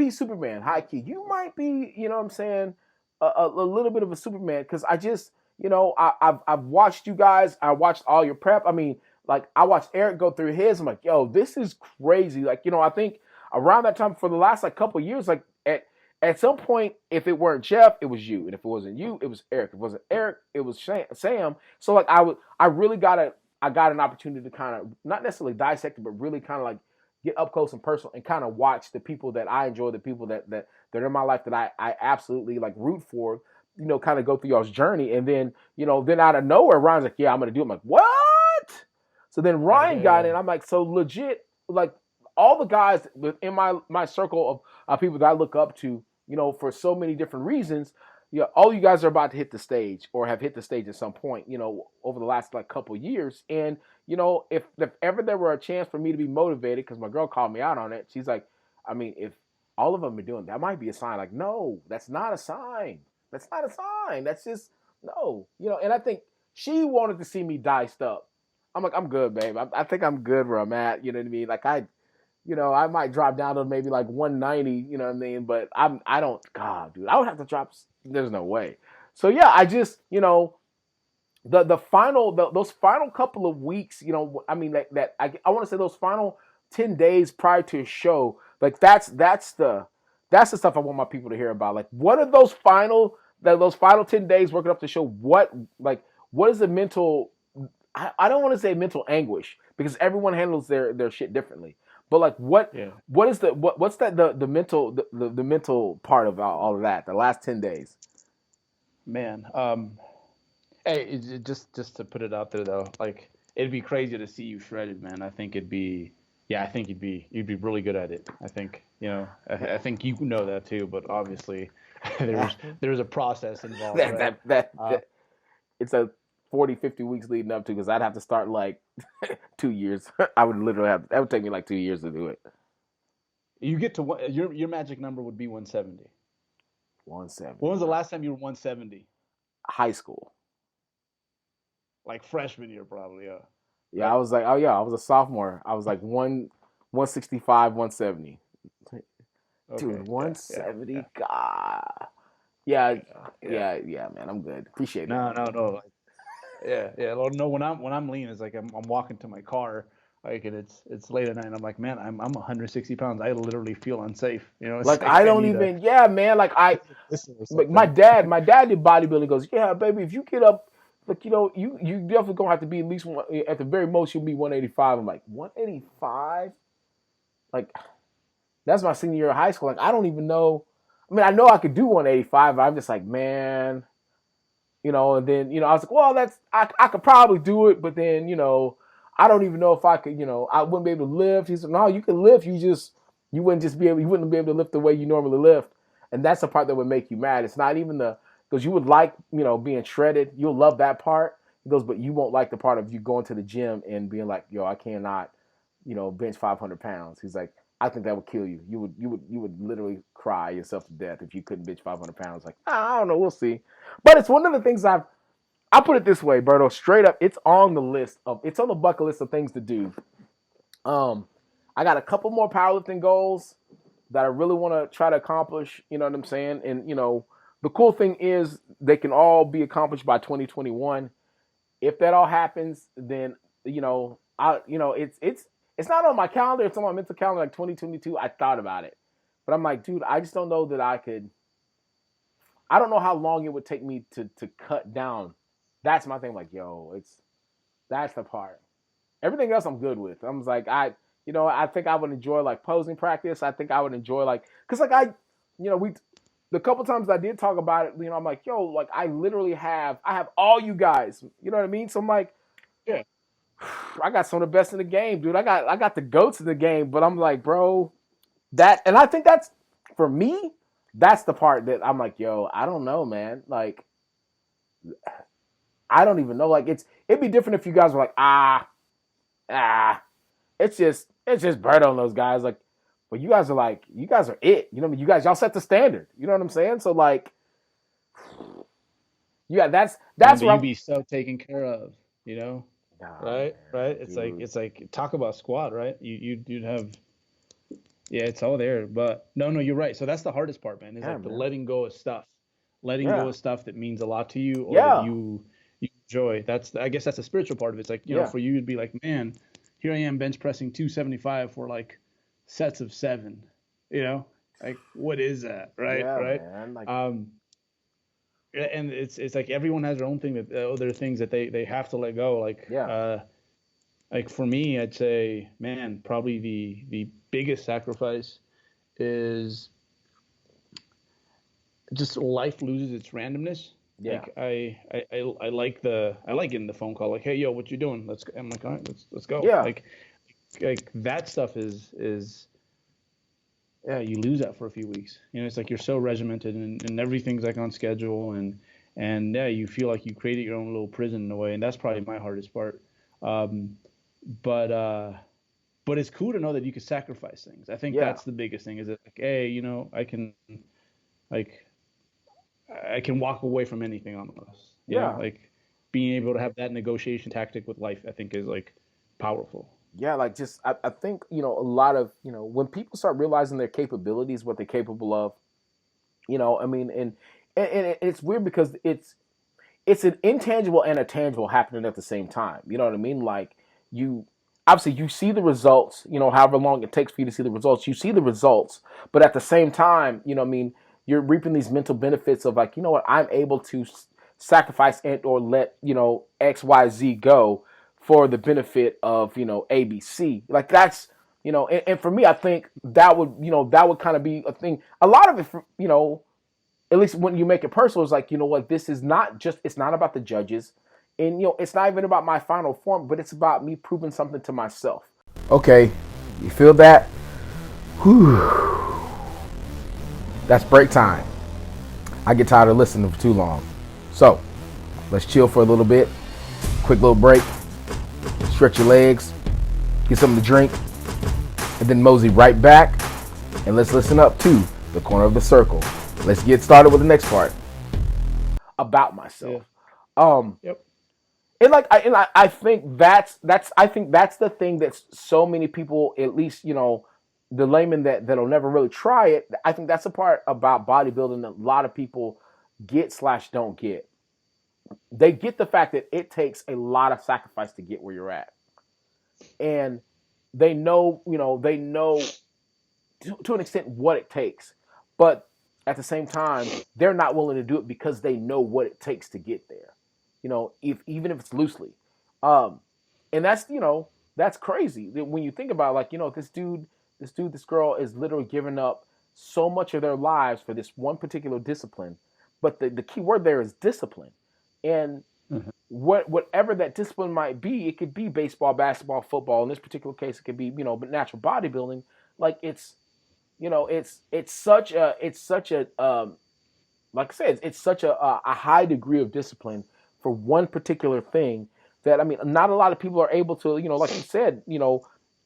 Superman, high key. You might be, you know what I'm saying, a little bit of a Superman, because I just, I've watched you guys. I watched all your prep. I mean, like, I watched Eric go through his. I'm like, yo, this is crazy. Like, I think around that time for the last like couple of years, like at some point, if it weren't Jeff, it was you, and if it wasn't you, it was Eric. If it wasn't Eric, it was Sam. So like I got an opportunity to kind of not necessarily dissect it, but really kind of like get up close and personal and kind of watch the people that I enjoy, the people that are in my life that I absolutely like root for, kind of go through y'all's journey. And then, then out of nowhere, Ryan's like, yeah, I'm going to do it. I'm like, what? So then Ryan got in. I'm like, so legit, like all the guys within my circle of people that I look up to, for so many different reasons, all you guys are about to hit the stage or have hit the stage at some point, over the last like couple of years. And, if ever there were a chance for me to be motivated, because my girl called me out on it, she's like, I mean, if all of them are doing that, might be a sign. Like, no, that's not a sign. That's not a sign. That's just, no. And I think she wanted to see me diced up. I'm like, I'm good, babe. I think I'm good where I'm at. You know what I mean? Like, I might drop down to maybe like 190, you know what I mean? But I don't, God, dude, I would have to drop, there's no way. So yeah, I just, those final couple of weeks, I mean, I want to say those final 10 days prior to a show, like that's the stuff I want my people to hear about. Like, what are those final 10 days working up to show? What is the mental, I don't want to say mental anguish, because everyone handles their shit differently. But like, what's the mental part of all of that? The last 10 days, man. Hey, just to put it out there though, like it'd be crazy to see you shredded, man. I think you'd be really good at it. I think I think you know that too. But obviously, there's a process involved. Right? It's a 40, 50 weeks leading up to, because I'd have to start like 2 years. I would literally that would take me like 2 years to do it. You get to your magic number would be 170. 170. When was the last time you were 170? High school. Like freshman year, probably. Yeah. Yeah, right? I was like, oh yeah, I was a sophomore. I was like 165, 170. Okay. Dude, 170. Yeah. God. Yeah, man, I'm good. Appreciate it. No. Like, yeah. No, when I'm lean, it's like I'm walking to my car, like, and it's late at night, and I'm like, man, I'm 160 pounds. I literally feel unsafe. Like I don't even. Yeah, man. Like my dad did bodybuilding. He goes, yeah, baby, if you get up, like you definitely gonna have to be at least at the very most you'll be 185. I'm like, 185. Like that's my senior year of high school. Like I don't even know. I mean, I know I could do 185, but I'm just like, man. And then, I was like, well, I could probably do it, but then, I don't even know if I could, I wouldn't be able to lift. He said, no, you can lift. You wouldn't be able to lift the way you normally lift. And that's the part that would make you mad. It's not even because you would like, being shredded. You'll love that part. He goes, but you won't like the part of you going to the gym and being like, yo, I cannot, bench 500 pounds. He's like, I think that would kill you. You would literally cry yourself to death if you couldn't bench 500 pounds. Like, I don't know, we'll see. But it's one of the things I put it this way, Berto, straight up, it's on the bucket list of things to do. I got a couple more powerlifting goals that I really want to try to accomplish. You know what I'm saying? And the cool thing is they can all be accomplished by 2021. If that all happens, then it's not on my calendar. It's on my mental calendar. Like 2022, I thought about it, but I'm like, dude, I just don't know that I could. I don't know how long it would take me to cut down. That's my thing. Like, yo, that's the part. Everything else I'm good with. I'm like, I think I would enjoy like posing practice. I think I would enjoy like, cause like we, the couple times I did talk about it, I'm like, yo, like I literally I have all you guys. You know what I mean? So I'm like, Yeah. I got some of the best in the game, dude. I got the goats in the game, but I'm like, bro, and I think that's for me. That's the part that I'm like, yo, I don't know, man. Like, I don't even know. Like, it'd be different if you guys were like, ah. It's just Berto and those guys. Like, but you guys are it. You know what I mean? Y'all set the standard. You know what I'm saying? So like, yeah, that's where you I'm. be so taken care of, Nah, right? man, Right. dude. It's like talk about squad, right? You'd have, yeah, it's all there. But no, you're right. So that's the hardest part, man. Is Yeah, like the man. letting go Yeah, of stuff that means a lot to you or that yeah, you enjoy. I guess that's the spiritual part of it. It's like, yeah, for you to be like, man, here I am bench pressing 275 for like sets of 7, like what is that, right? yeah, Right. man. Like, Um, and it's like everyone has their own thing that other things that they have to let go. yeah, Like for me, I'd say, man, probably the biggest sacrifice is just life loses its randomness. yeah, Like I like getting the phone call like, hey, yo, what you doing? I'm like, all right, let's go. yeah, Like that stuff is yeah, you lose that for a few weeks. It's like you're so regimented and everything's like on schedule and yeah, you feel like you created your own little prison in a way, and that's probably my hardest part. Um, but it's cool to know that you can sacrifice things. I think yeah, that's the biggest thing. Is that like, hey, like I can walk away from anything almost. yeah, Like being able to have that negotiation tactic with life, I think is like powerful. yeah. Like, just I think a lot of when people start realizing their capabilities, what they're capable of. I mean, and it's weird because it's an intangible and a tangible happening at the same time. You know what I mean? Like, you obviously you see the results, however long it takes for you to see the results, you see the results, but at the same time, what I mean, you're reaping these mental benefits of like, what, I'm able to sacrifice and or let, XYZ go for the benefit of, ABC. Like that's, and for me, I think that would kind of be a thing. A lot of it, at least when you make it personal, it's like, what, this is not just, it's not about the judges. And, it's not even about my final form, but it's about me proving something to myself. Okay, you feel that? Whew. That's break time. I get tired of listening for too long. So, let's chill for a little bit. Quick little break. Stretch your legs. Get something to drink. And then mosey right back. And let's listen up to the corner of the circle. Let's get started with the next part about myself. Yeah. Um, Yep. and like, I think I think that's the thing that so many people, at least the layman that'll never really try it. I think that's the part about bodybuilding that a lot of people get/don't get. They get the fact that it takes a lot of sacrifice to get where you're at, and they know to an extent what it takes, but at the same time, they're not willing to do it because they know what it takes to get there. If even if it's loosely, um, and that's crazy when you think about it, like this girl is literally giving up so much of their lives for this one particular discipline, but the key word there is discipline, and Mhm. whatever that discipline might be, it could be baseball, basketball, football. In this particular case, it could be natural bodybuilding. Like it's such a like I said, it's such a high degree of discipline for one particular thing that, I mean, not a lot of people are able to, like you said,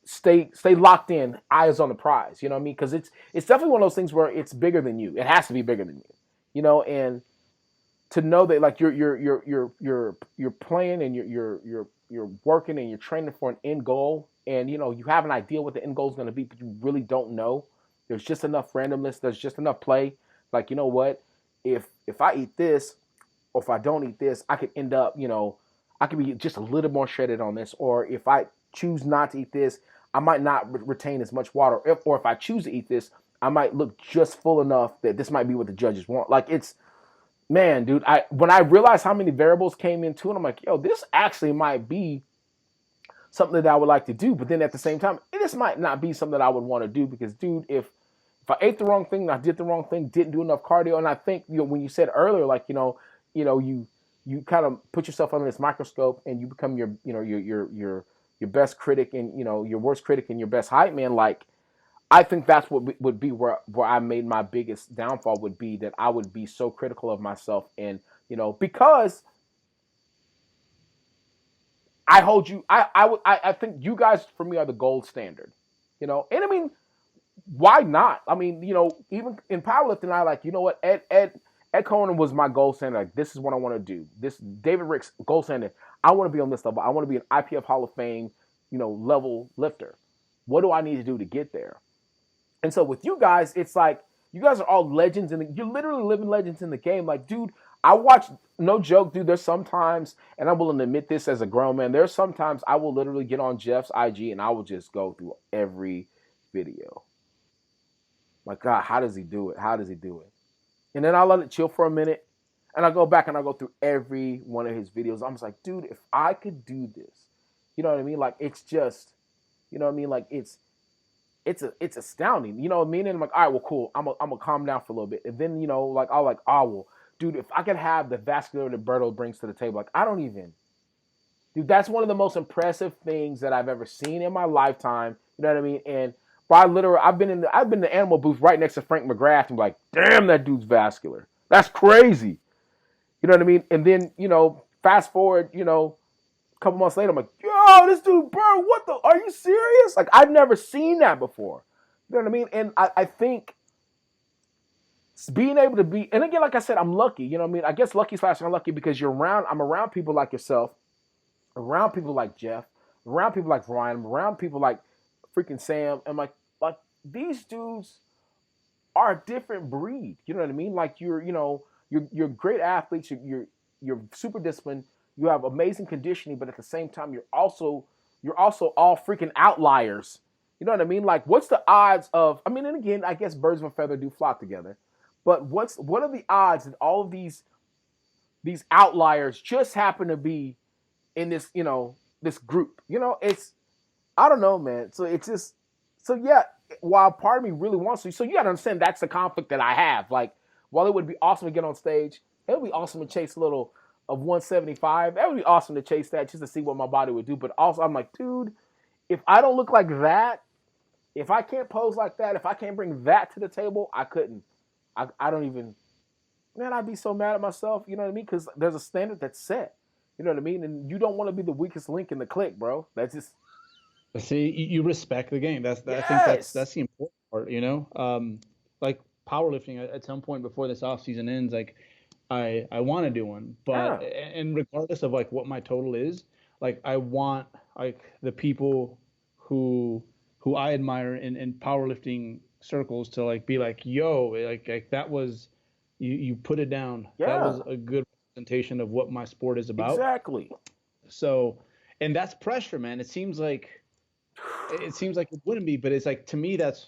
stay locked in, eyes on the prize. You know what I mean? Because it's definitely one of those things where it's bigger than you. It has to be bigger than you. And to know that like you're playing and you're working and you're training for an end goal. and you have an idea what the end goal is going to be, but you really don't know. There's just enough randomness. There's just enough play. Like, you know what? If I eat this, or if I don't eat this, I could end up, I could be just a little more shredded on this. Or if I choose not to eat this, I might not retain as much water. Or if I choose to eat this, I might look just full enough that this might be what the judges want. Like, it's, man, dude, when I realized how many variables came into it, I'm like, yo, this actually might be something that I would like to do. But then at the same time, this might not be something that I would want to do because, dude, if I ate the wrong thing and I did the wrong thing, didn't do enough cardio, and I think, when you said earlier, like, you kind of put yourself under this microscope and you become your best critic and your worst critic and your best hype man. Like, I think that's what would be where I made my biggest downfall, would be that I would be so critical of myself, and because I hold you, I think you guys for me are the gold standard, and I mean, why not? I mean, even in powerlifting, I like, what, Ed Cohen was my gold standard. Like, this is what I want to do. This David Rick's gold standard. I want to be on this level. I want to be an IPF Hall of Fame, level lifter. What do I need to do to get there? And so with you guys, it's like, you guys are all legends, and you're literally living legends in the game. Like, dude, I watch, no joke, dude, there's sometimes, and I'm willing to admit this as a grown man, there's sometimes I will literally get on Jeff's IG and I will just go through every video. Like, God, how does he do it? How does he do it? And then I'll let it chill for a minute, and I go back and I go through every one of his videos. I'm just like, dude, if I could do this, you know what I mean? Like, it's just, you know what I mean? Like, it's astounding. You know what I mean? And I'm like, all right, well, cool. I'm gonna calm down for a little bit. And then, like, I'll like, oh, well, dude, if I could have the vascularity that Berto brings to the table, like, I don't even, dude, that's one of the most impressive things that I've ever seen in my lifetime. You know what I mean? And I've been in the animal booth right next to Frank McGrath, and like, damn, that dude's vascular. That's crazy. You know what I mean? And then, fast forward, a couple months later, I'm like, yo, this dude, bro, what the, are you serious? Like, I've never seen that before. You know what I mean? And I think being able to be, and again, like I said, I'm lucky. You know what I mean? I guess lucky / unlucky because I'm around people like yourself, around people like Jeff, around people like Ryan, I'm around people like freaking Sam, and like these dudes are a different breed. You know what I mean? Like, you're great athletes. You're super disciplined. You have amazing conditioning, but at the same time, you're also all freaking outliers. You know what I mean? Like, what's the odds of? I mean, and again, I guess birds of a feather do flock together. But what are the odds that all of these outliers just happen to be in this this group? It's, I don't know, man. So it's just, so yeah. While part of me really wants to, so you gotta understand that's the conflict that I have. Like, while it would be awesome to get on stage, it would be awesome to chase a little of 175. That would be awesome to chase that just to see what my body would do. But also, I'm like, dude, if I don't look like that, if I can't pose like that, if I can't bring that to the table, I couldn't. I don't even, man, I'd be so mad at myself, you know what I mean? Because there's a standard that's set, you know what I mean? And you don't want to be the weakest link in the clique, bro. That's just. See, you respect the game. Yes. I think that's the important part, like powerlifting at some point before this off season ends, like I want to do one, but and regardless of like what my total is, like I want like the people who I admire in powerlifting circles to like be like, yo, like that was, you put it down. Yeah. That was a good representation of what my sport is about. Exactly. So, and that's pressure, man. It seems like it wouldn't be, but it's like, to me, that's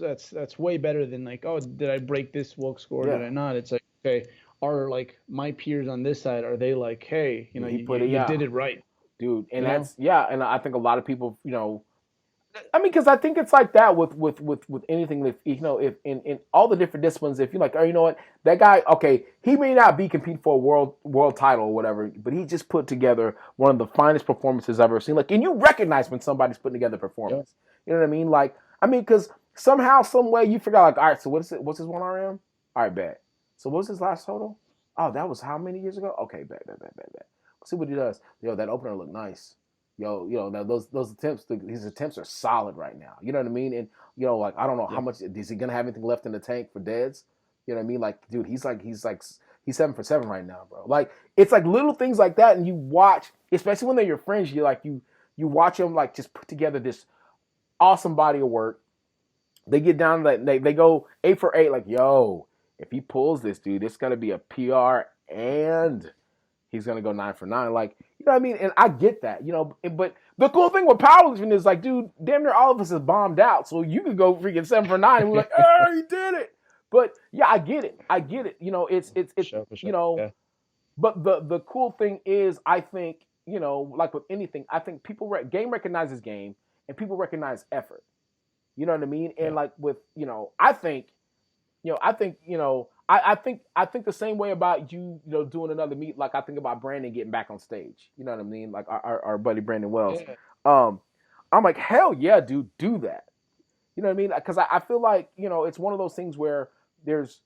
way better than like, oh, did I break this walk score? Yeah. Did I not? It's like, okay, are like my peers on this side, are they like, hey, you did it right, dude? And that's, and I think a lot of people, I mean, because I think it's like that with anything that, if in all the different disciplines, if you're like, oh, you know what, that guy, okay, he may not be competing for a world title or whatever, but he just put together one of the finest performances I've ever seen. Like, and you recognize when somebody's putting together a performance. Yeah. You know what I mean? Like, I mean, because somehow, some way, you figure out, like, all right, so what's his 1 RM? All right, bet. So what was his last total? Oh, that was how many years ago? Okay, bet. Let's see what he does. That opener looked nice. Now those attempts, his attempts are solid right now. You know what I mean? And like, I don't know how much is he gonna have anything left in the tank for deads. You know what I mean? Like, dude, he's 7 for 7 right now, bro. Like, it's like little things like that, and you watch, especially when they're your friends. You watch them like just put together this awesome body of work. They get down to that, they go 8 for 8, like, yo, if he pulls this, dude, it's gonna be a PR and he's gonna go 9 for 9. Like, you know what I mean? And I get that, you know, but the cool thing with powerlifting is like, dude, damn near all of us is bombed out. So you could go freaking 7 for 9 and we're like, oh, he did it. But yeah, I get it. I get it. You know, it's For sure. you know, Yeah. but the cool thing is, I think, you know, like with anything, I think game recognizes game and people recognize effort. You know what I mean? And Yeah. like with, you know, I think, I think the same way about you, you know, doing another meet. Like I think about Brandon getting back on stage. You know what I mean? Like our buddy Brandon Wells. Yeah. Um, I'm like, hell yeah, dude, do that. You know what I mean? Because I feel like, you know, it's one of those things where there's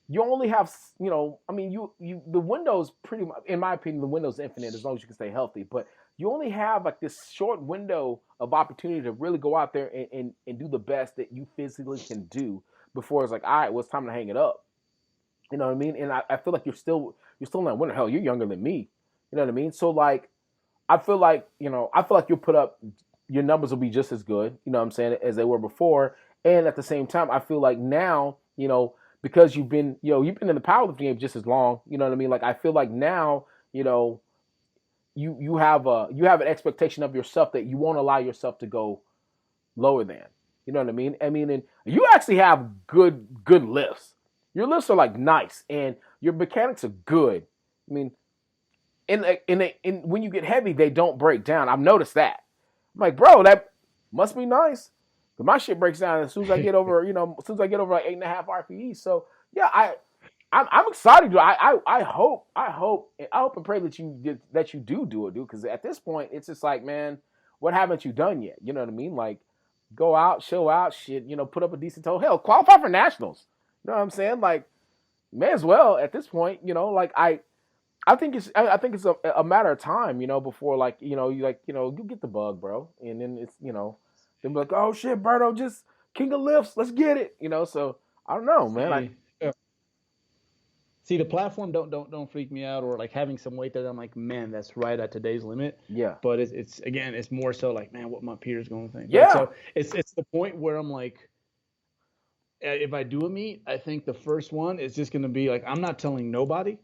you only have, you know, I mean, the window's pretty much, in my opinion, the window's infinite as long as you can stay healthy. But you only have like this short window of opportunity to really go out there and do the best that you physically can do before it's like, all right, well, it's time to hang it up. You know what I mean? And I feel like you're still in that window. Hell, you're younger than me. You know what I mean? So like, I feel like you'll put up, your numbers will be just as good, you know what I'm saying, as they were before. And at the same time, I feel like now, you know, because you've been in the powerlifting game just as long, you know what I mean? Like I feel like now, you know, you have an expectation of yourself that you won't allow yourself to go lower than. You know what I mean? I mean, and you actually have good lifts. Your lifts are like nice and your mechanics are good. I mean, in when you get heavy, they don't break down. I've noticed that. I'm like, bro, that must be nice. But my shit breaks down as soon as I get over, you know, as soon as I get over like 8.5 RPE. So yeah, I'm excited. I hope and pray that you do it, dude. Because at this point, it's just like, man, what haven't you done yet? You know what I mean? Like, go out, show out, shit. You know, put up a decent total. Hell, qualify for nationals. You know what I'm saying? Like, may as well at this point. You know, like I think it's a matter of time, you know, before you get the bug, bro, and then it's they'll be like, oh shit, Berto, just king of lifts, let's get it, you know. So I don't know, man. See, yeah. See, the platform don't freak me out, or like having some weight that I'm like, man, that's right at today's limit. Yeah. But it's again, it's more so like, man, what my peers gonna think. Yeah. Right? So it's the point where I'm like, if I do a meet, I think the first one is just gonna be like, I'm not telling nobody.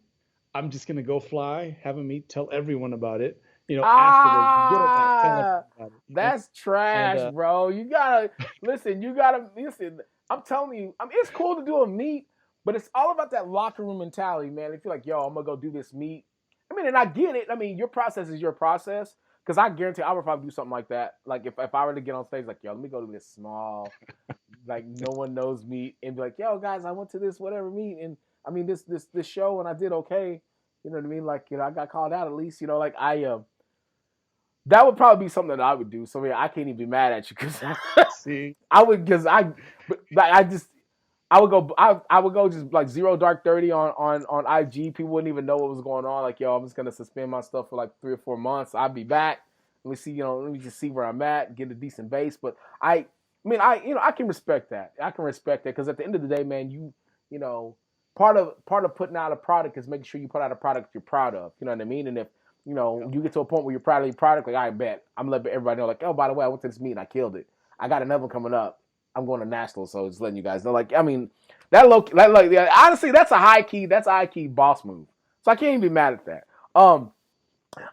I'm just gonna go fly, have a meet, tell everyone about it. You know, afterwards, good or bad, tell everyone about it. You know? That's trash, And bro. You gotta listen. You gotta listen. I'm telling you, I mean, it's cool to do a meet, but it's all about that locker room mentality, man. If you're like, yo, I'm gonna go do this meet. I mean, and I get it. I mean, your process is your process. Because I guarantee I would probably do something like that. Like if I were to get on stage, like, yo, let me go to this small, like no one knows me, and be like, yo, guys, I went to this whatever meet, and I mean this show, and I did okay. You know what I mean? Like, I got called out at least. You know, like that would probably be something that I would do. So yeah, I can't even be mad at you because see, I would I would go just like 0 dark 30 on IG. People wouldn't even know what was going on. Like, yo, I'm just gonna suspend my stuff for like 3 or 4 months. I'll be back. Let me see, let me just see where I'm at, get a decent base. But I mean, I can respect that. I can respect that because at the end of the day, man, you know, part of putting out a product is making sure you put out a product you're proud of. You know what I mean? And if you get to a point where you're proud of your product, like I bet I'm gonna let everybody know, like, oh, by the way, I went to this meet and I killed it. I got another one coming up. I'm going to nationals, so just letting you guys know. Like, I mean, honestly, that's a high key boss move. So I can't even be mad at that. I'm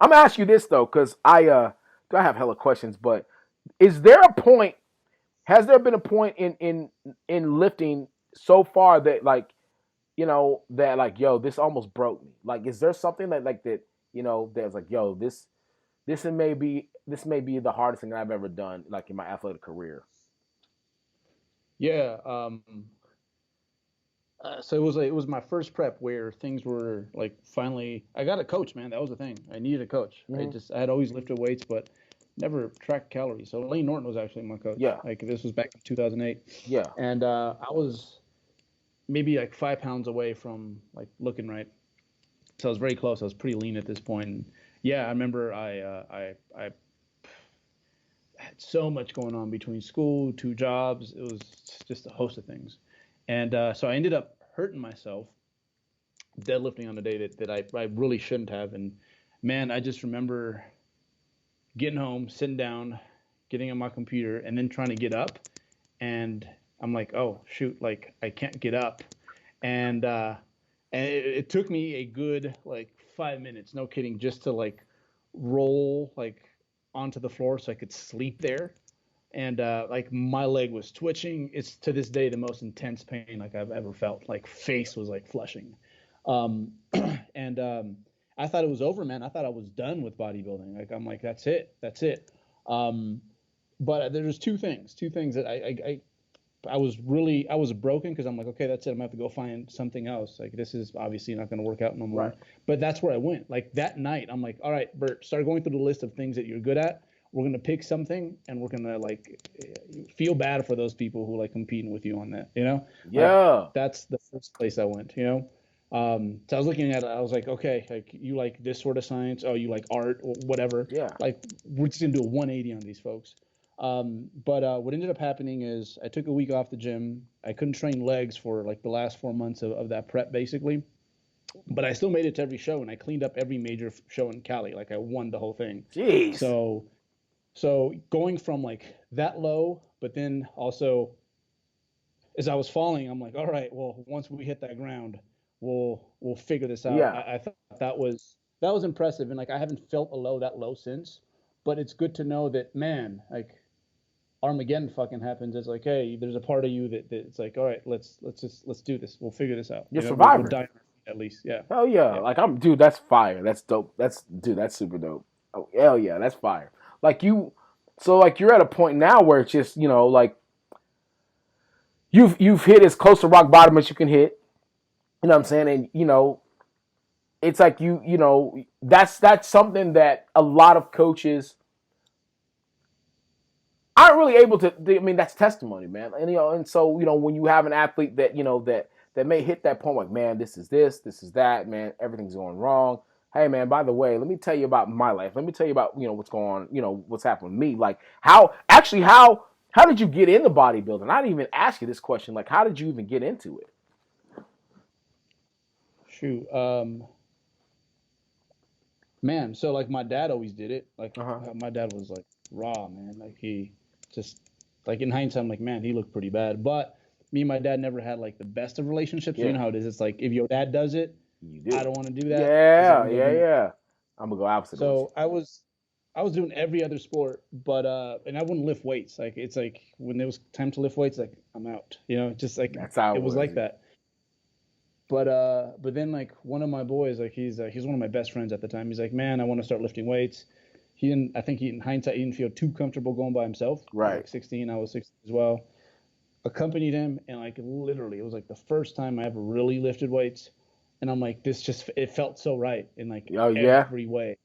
gonna ask you this though, because I have hella questions, but is there a point? Has there been a point in lifting so far that like that like, yo, this almost broke me? Like, is there something that that's like, yo, this may be the hardest thing I've ever done, like in my athletic career? yeah. So it was my first prep where things were like finally I got a coach, man. That was the thing. I needed a coach. Mm-hmm. I had always lifted weights, but never tracked calories. So Lane Norton was actually my coach. Yeah. Like this was back in 2008. Yeah. And I was maybe like 5 pounds away from like looking right. So I was very close. I was pretty lean at this point. And yeah, I remember I had so much going on between school, 2 jobs. It was just a host of things. And so I ended up hurting myself deadlifting on a day that I really shouldn't have. And man, I just remember getting home, sitting down, getting on my computer, and then trying to get up, and I'm like, oh shoot, like I can't get up, and it took me a good like 5 minutes, no kidding, just to like roll like onto the floor so I could sleep there. And like my leg was twitching. It's to this day the most intense pain like I've ever felt. Like face was like flushing, um, and I thought it was over, man. I thought I was done with bodybuilding. Like I'm like that's it, that's it. Um, but there's two things that I was broken because I'm like, okay, that's it. I'm gonna have to go find something else. Like this is obviously not gonna work out no more. Right. But that's where I went. Like that night, I'm like, all right, Bert, start going through the list of things that you're good at. We're gonna pick something, and we're gonna like feel bad for those people who like competing with you on that. You know? Yeah. That's the first place I went. You know? So I was looking at it. I was like, okay, like you like this sort of science. Oh, you like art or whatever. Yeah. Like we're just gonna do a 180 on these folks. But what ended up happening is I took a week off the gym. I couldn't train legs for like the last 4 months of that prep, basically. But I still made it to every show, and I cleaned up every major show in Cali. Like I won the whole thing. Jeez. So going from like that low, but then also as I was falling, I'm like, all right, well, once we hit that ground, we'll figure this out. Yeah. I thought that was impressive, and like I haven't felt that low since. But it's good to know that, man, like Armageddon fucking happens. It's like, hey, there's a part of you that it's like, all right, let's do this. We'll figure this out. You're We'll survivor. die at least, yeah. Hell yeah. Like dude, that's fire. That's dope. That's super dope. Oh hell yeah, that's fire. Like so like you're at a point now where it's just, like you've hit as close to rock bottom as you can hit. You know what I'm saying? And it's like that's something that a lot of coaches aren't really able to. I mean, that's testimony, man. And so when you have an athlete that that may hit that point, like, man, this is that, man, everything's going wrong. Hey, man, by the way, let me tell you about my life. Let me tell you about what's going on. What's happened with me. Like how did you get into bodybuilding? I didn't even ask you this question. Like, how did you even get into it? Shoot, man. So like my dad always did it. Like my dad was like raw, man. Like he just like in hindsight, I'm like, man, he looked pretty bad. But me and my dad never had like the best of relationships. Yeah. You know how it is. It's like if your dad does it, I don't want to do that. Yeah. I'm gonna go opposite. So I was doing every other sport, but and I wouldn't lift weights. Like it's like when it was time to lift weights, like I'm out. Just like that's how it was like that. But then like one of my boys, like he's one of my best friends at the time. He's like, man, I want to start lifting weights. I think in hindsight, he didn't feel too comfortable going by himself. Right. Like 16, I was 16 as well. Accompanied him, and like literally, it was like the first time I ever really lifted weights. And I'm like, it felt so right in like every way.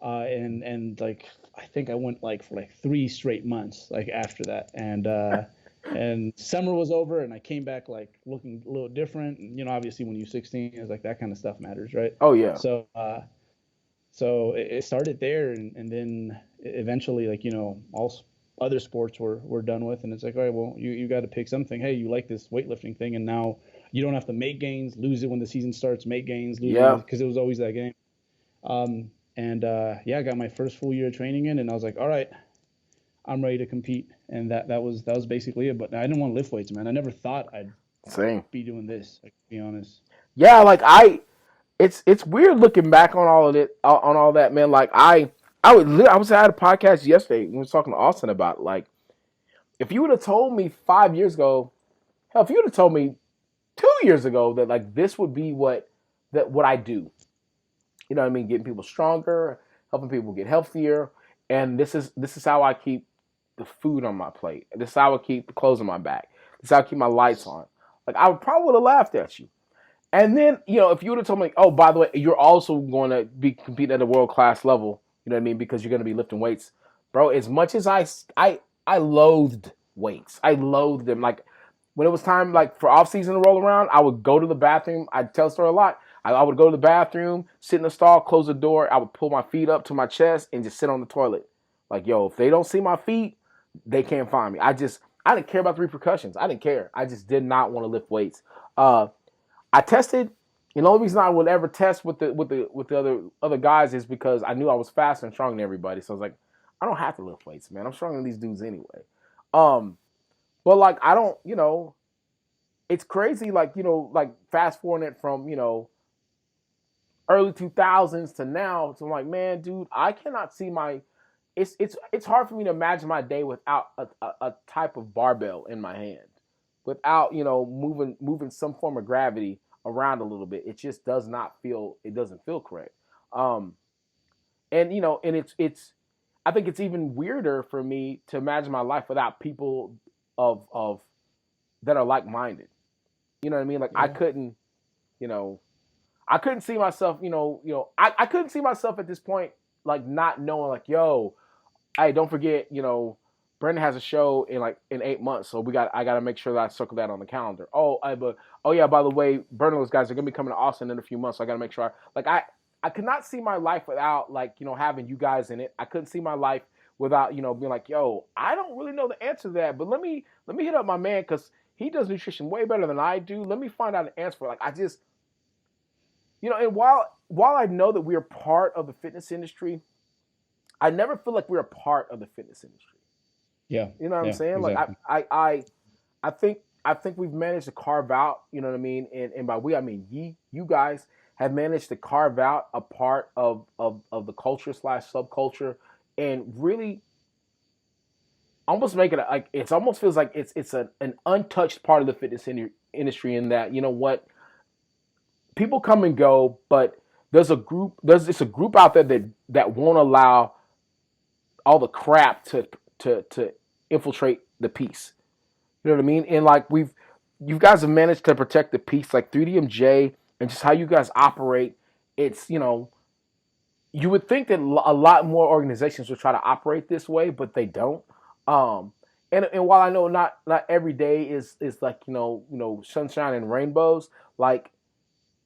And like, I think I went like for like 3 straight months, like after that. And summer was over, and I came back like looking a little different. And, obviously when you're 16, it's like that kind of stuff matters, right? Oh yeah. So it started there, and then eventually, like all other sports were done with, and it's like, all right, well, you got to pick something. Hey, you like this weightlifting thing, and now you don't have to make gains, lose it when the season starts, make gains, lose it because it was always that game. I got my first full year of training in, and I was like, all right, I'm ready to compete, and that was basically it. But I didn't want to lift weights, man. I never thought I'd be doing this. Like, to be honest. Yeah, like it's weird looking back on all of it, on all that, man. Like I had a podcast yesterday. We were talking to Austin about like, if you would have told me 5 years ago, hell, if you would have told me 2 years ago that like this would be what I do, you know what I mean, getting people stronger, helping people get healthier, and this is how I keep the food on my plate. This is how I keep the clothes on my back. This is how I keep my lights on. Like I probably would have laughed at you. And then, if you would have told me, oh, by the way, you're also going to be competing at a world-class level, you know what I mean, because you're going to be lifting weights. Bro, as much as I loathed weights. I loathed them. Like, when it was time, like, for off-season to roll around, I would go to the bathroom. I'd tell the story a lot. I would go to the bathroom, sit in the stall, close the door. I would pull my feet up to my chest and just sit on the toilet. Like, yo, if they don't see my feet, they can't find me. I didn't care about the repercussions. I didn't care. I just did not want to lift weights. I tested. The only reason I would ever test with the other guys is because I knew I was faster and stronger than everybody. So I was like, I don't have to lift weights, man. I'm stronger than these dudes anyway. Um, but like I don't, it's crazy. Like like fast forwarding it from early 2000s to now. So I'm like, man, dude, I cannot see my. It's hard for me to imagine my day without a type of barbell in my hand, without moving some form of gravity around a little bit. It just does not feel. It doesn't feel correct. Um, and it's I think it's even weirder for me to imagine my life without people of that are like minded. You know what I mean? Like Yeah. you know, I couldn't see myself, I couldn't see myself at this point like not knowing like, yo, hey, don't forget, Brendan has a show in 8 months, so I gotta make sure that I circle that on the calendar. Oh yeah, by the way, Brendan, those guys are gonna be coming to Austin in a few months, so I gotta make sure I could not see my life without like, having you guys in it. I couldn't see my life without, being like, yo, I don't really know the answer to that, but let me hit up my man because he does nutrition way better than I do. Let me find out an answer for it. Like I just, and while I know that we are part of the fitness industry, I never feel like we're a part of the fitness industry. Yeah. You know what I'm Yeah. saying? Like Exactly. I think we've managed to carve out, you know what I mean? And by we I mean you guys have managed to carve out a part of the culture slash subculture and really almost make it like it almost feels like it's an untouched part of the fitness industry in that, you know what, people come and go, but it's a group out there that won't allow all the crap to infiltrate the peace. You know what I mean? And like you guys have managed to protect the peace, like 3DMJ and just how you guys operate. It's you would think that a lot more organizations would try to operate this way, but they don't. Um, and while I know not every day is like sunshine and rainbows, like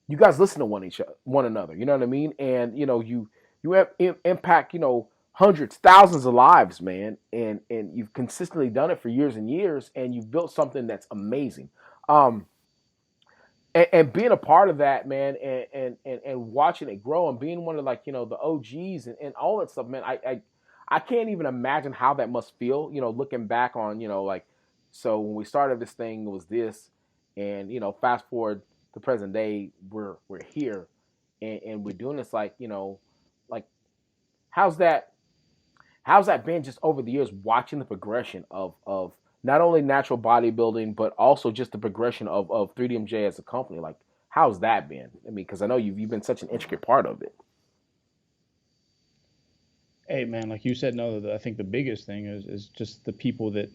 you guys listen to one another. You know what I mean? And you have impact hundreds, thousands of lives, man. And you've consistently done it for years and years, and you've built something that's amazing. Um, and being a part of that, man, and watching it grow and being one of like the OGs and all that stuff, man. I can't even imagine how that must feel. Looking back on like so when we started this thing it was this, and fast forward to present day we're here, and we're doing this like how's that been just over the years watching the progression of not only natural bodybuilding but also just the progression of 3DMJ as a company? Like how's that been? I mean, because I know you've been such an intricate part of it. Hey man, like you said, no, I think the biggest thing is just the people that,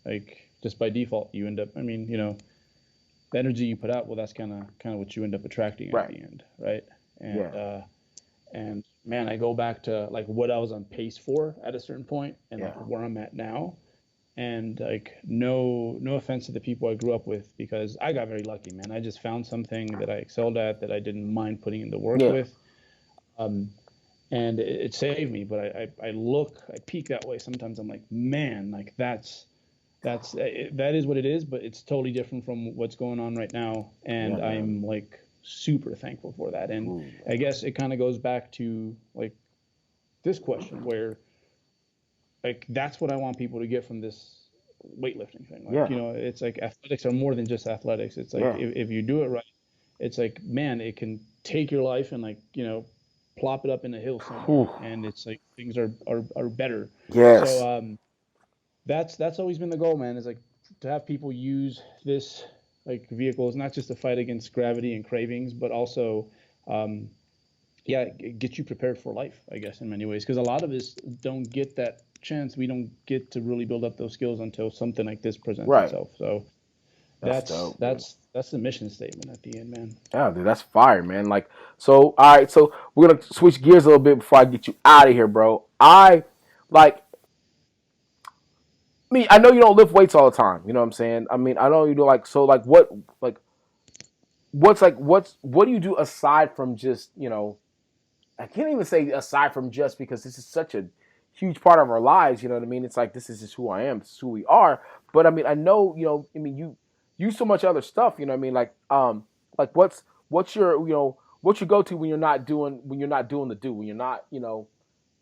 like, just by default you end up. I mean, the energy you put out, well, that's kind of what you end up attracting at Right. the end, right? Yeah. And man, I go back to like what I was on pace for at a certain point, and Yeah. like where I'm at now. And like no offense to the people I grew up with, because I got very lucky, man. I just found something that I excelled at that I didn't mind putting in the work Yeah. with. Um, and it saved me. But I peek that way sometimes. I'm like, man, like that is what it is, but it's totally different from what's going on right now, Yeah, and man. I'm like super thankful for that. And Ooh. I guess it kind of goes back to like this question where like that's what I want people to get from this weightlifting thing. Like, Yeah. it's like athletics are more than just athletics. It's like Yeah. if you do it right, it's like, man, it can take your life and like, plop it up in a hill somewhere, Ooh. and it's like things are better. So Yes. that's always been the goal, man, is like to have people use this like vehicle is not just a fight against gravity and cravings, but also um, yeah, get you prepared for life, I guess, in many ways, because a lot of us don't get that chance. We don't get to really build up those skills until something like this presents Right. itself. So That's that's dope, dude. that's that's the mission statement at the end, man. Yeah, dude, that's fire, man. Like, so, all right, so we're gonna switch gears a little bit before I get you out of here, bro. Like, I know you don't lift weights all the time. You know what I'm saying? I mean, I know you do. Like, so, what do you do aside from just, I can't even say aside from just because this is such a huge part of our lives. You know what I mean? It's like this is just who I am. This is who we are. But I mean, I know, I mean, you so much other stuff. You know what I mean? Like what's your go to when you're not doing the do when you're not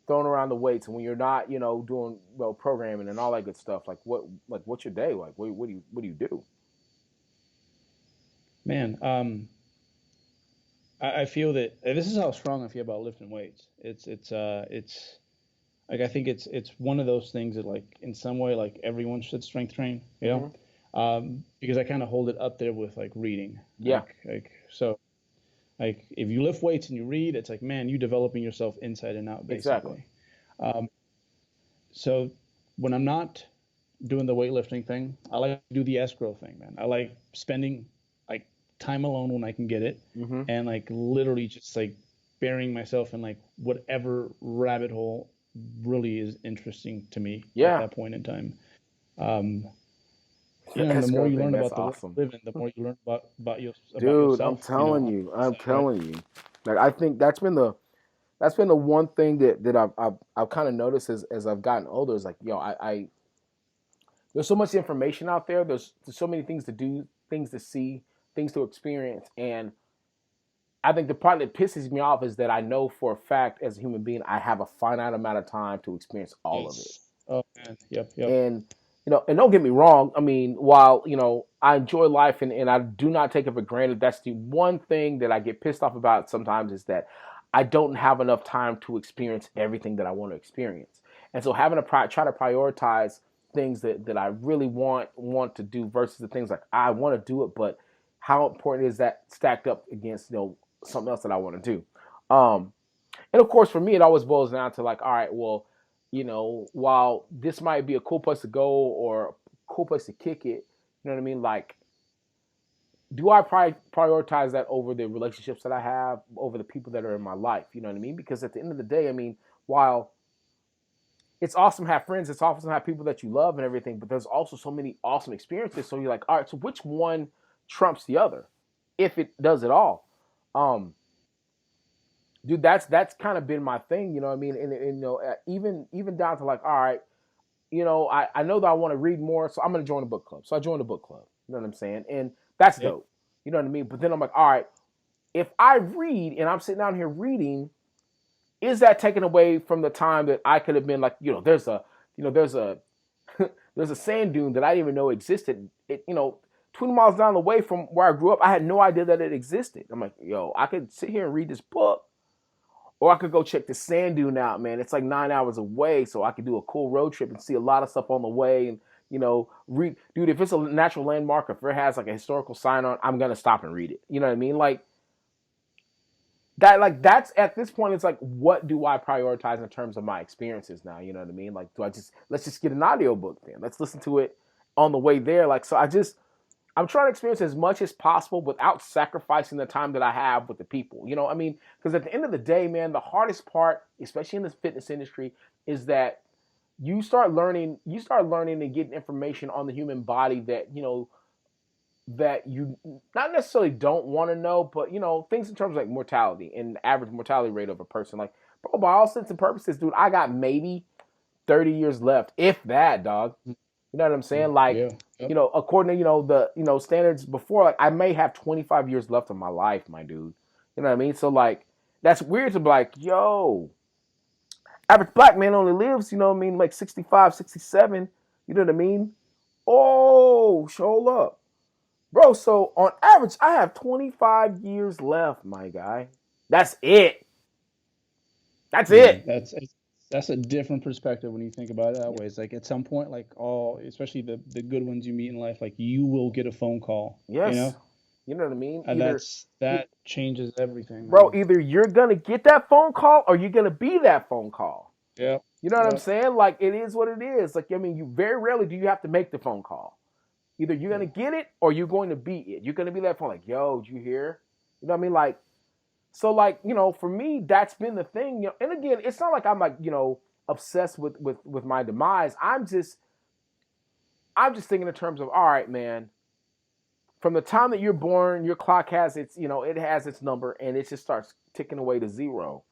throwing around the weights and when you're not, doing programming and all that good stuff, like what's your day like? What do you do? Man, I feel that this is how strong I feel about lifting weights. It's like I think it's one of those things that like in some way like everyone should strength train, you Mm-hmm. know, because I kind of hold it up there with like reading, Yeah, like so like if you lift weights and you read, it's like man, you developing yourself inside and out exactly. basically. Um, so when I'm not doing the weightlifting thing, I like to do the escrow thing, man. I like spending like time alone when I can get it, Mm-hmm. and like literally just like burying myself in like whatever rabbit hole really is interesting to me at Yeah, that point in time. Um, and the more escrow you thing. learn That's about the world awesome, you live in, the more you learn about dude. I'm yourself. You know, telling on you. the I'm side, right? telling you. Like I think that's been the one thing that I've kind of noticed as I've gotten older is like I there's so much information out there. There's so many things to do, things to see, things to experience, and I think the part that pisses me off is that I know for a fact as a human being I have a finite amount of time to experience all of it. Yes. Oh man. Yep. Yep. And and don't get me wrong. I mean, while I enjoy life and I do not take it for granted. That's the one thing that I get pissed off about sometimes is that I don't have enough time to experience everything that I want to experience. And so having to try to prioritize things that I really want to do versus the things like I want to do it, but how important is that stacked up against something else that I want to do? Um, and of course, for me, it always boils down to like, all right, well, while this might be a cool place to go or a cool place to kick it, you know what I mean? Like, do I prioritize that over the relationships that I have, over the people that are in my life? You know what I mean? Because at the end of the day, I mean, while it's awesome to have friends, it's awesome to have people that you love and everything, but there's also so many awesome experiences. So you're like, all right, so which one trumps the other, if it does at all? Um, dude, that's kind of been my thing, you know what I mean? And even down to like, all right, I know that I want to read more, so I'm gonna join a book club. So I joined a book club. You know what I'm saying? And that's Yep. dope. You know what I mean? But then I'm like, all right, if I read and I'm sitting down here reading, is that taken away from the time that I could have been like, there's a there's a sand dune that I didn't even know existed. 20 miles down the way from where I grew up, I had no idea that it existed. I'm like, yo, I could sit here and read this book or I could go check the sand dune out, man. It's like 9 hours away, so I could do a cool road trip and see a lot of stuff on the way. And read, dude. If it's a natural landmark, if it has like a historical sign on, I'm gonna stop and read it. You know what I mean? Like that. Like that's at this point, it's like, what do I prioritize in terms of my experiences now? You know what I mean? Like, let's just get an audio book then. Let's listen to it on the way there. Like, so I'm trying to experience as much as possible without sacrificing the time that I have with the people. You know, I mean, because at the end of the day, man, the hardest part, especially in the fitness industry, is that you start learning and getting information on the human body that that you not necessarily don't want to know, but things in terms of like mortality and the average mortality rate of a person. Like, bro, by all sense and purposes, dude, I got maybe 30 years left, if that, dog. You know what I'm saying? Like, Yeah. Yep. according to the standards before, like I may have 25 years left of my life, my dude. You know what I mean? So like, that's weird to be like, yo, average black man only lives, you know what I mean, like 65, 67. You know what I mean? Oh, show up, bro. So on average, I have 25 years left, my guy. That's it. That's Man, it. that's a different perspective when you think about it that way. It's like at some point, like all, especially the good ones you meet in life, like you will get a phone call, you Yes. know, You know what I mean? and that changes everything, Bro, man. either you're gonna get that phone call or you're gonna be that phone call. Yeah, You know what I'm yeah, saying? Like it is what it is. Like I mean, you very rarely do you have to make the phone call. Either you're yeah. gonna get it or you're going to be it. You're gonna be that phone like, yo, did you hear? You know what I mean? Like so, like for me, that's been the thing. And again, it's not like I'm like obsessed with my demise. I'm just thinking in terms of all right, man. From the time that you're born, your clock has its it has its number and it just starts ticking away to zero.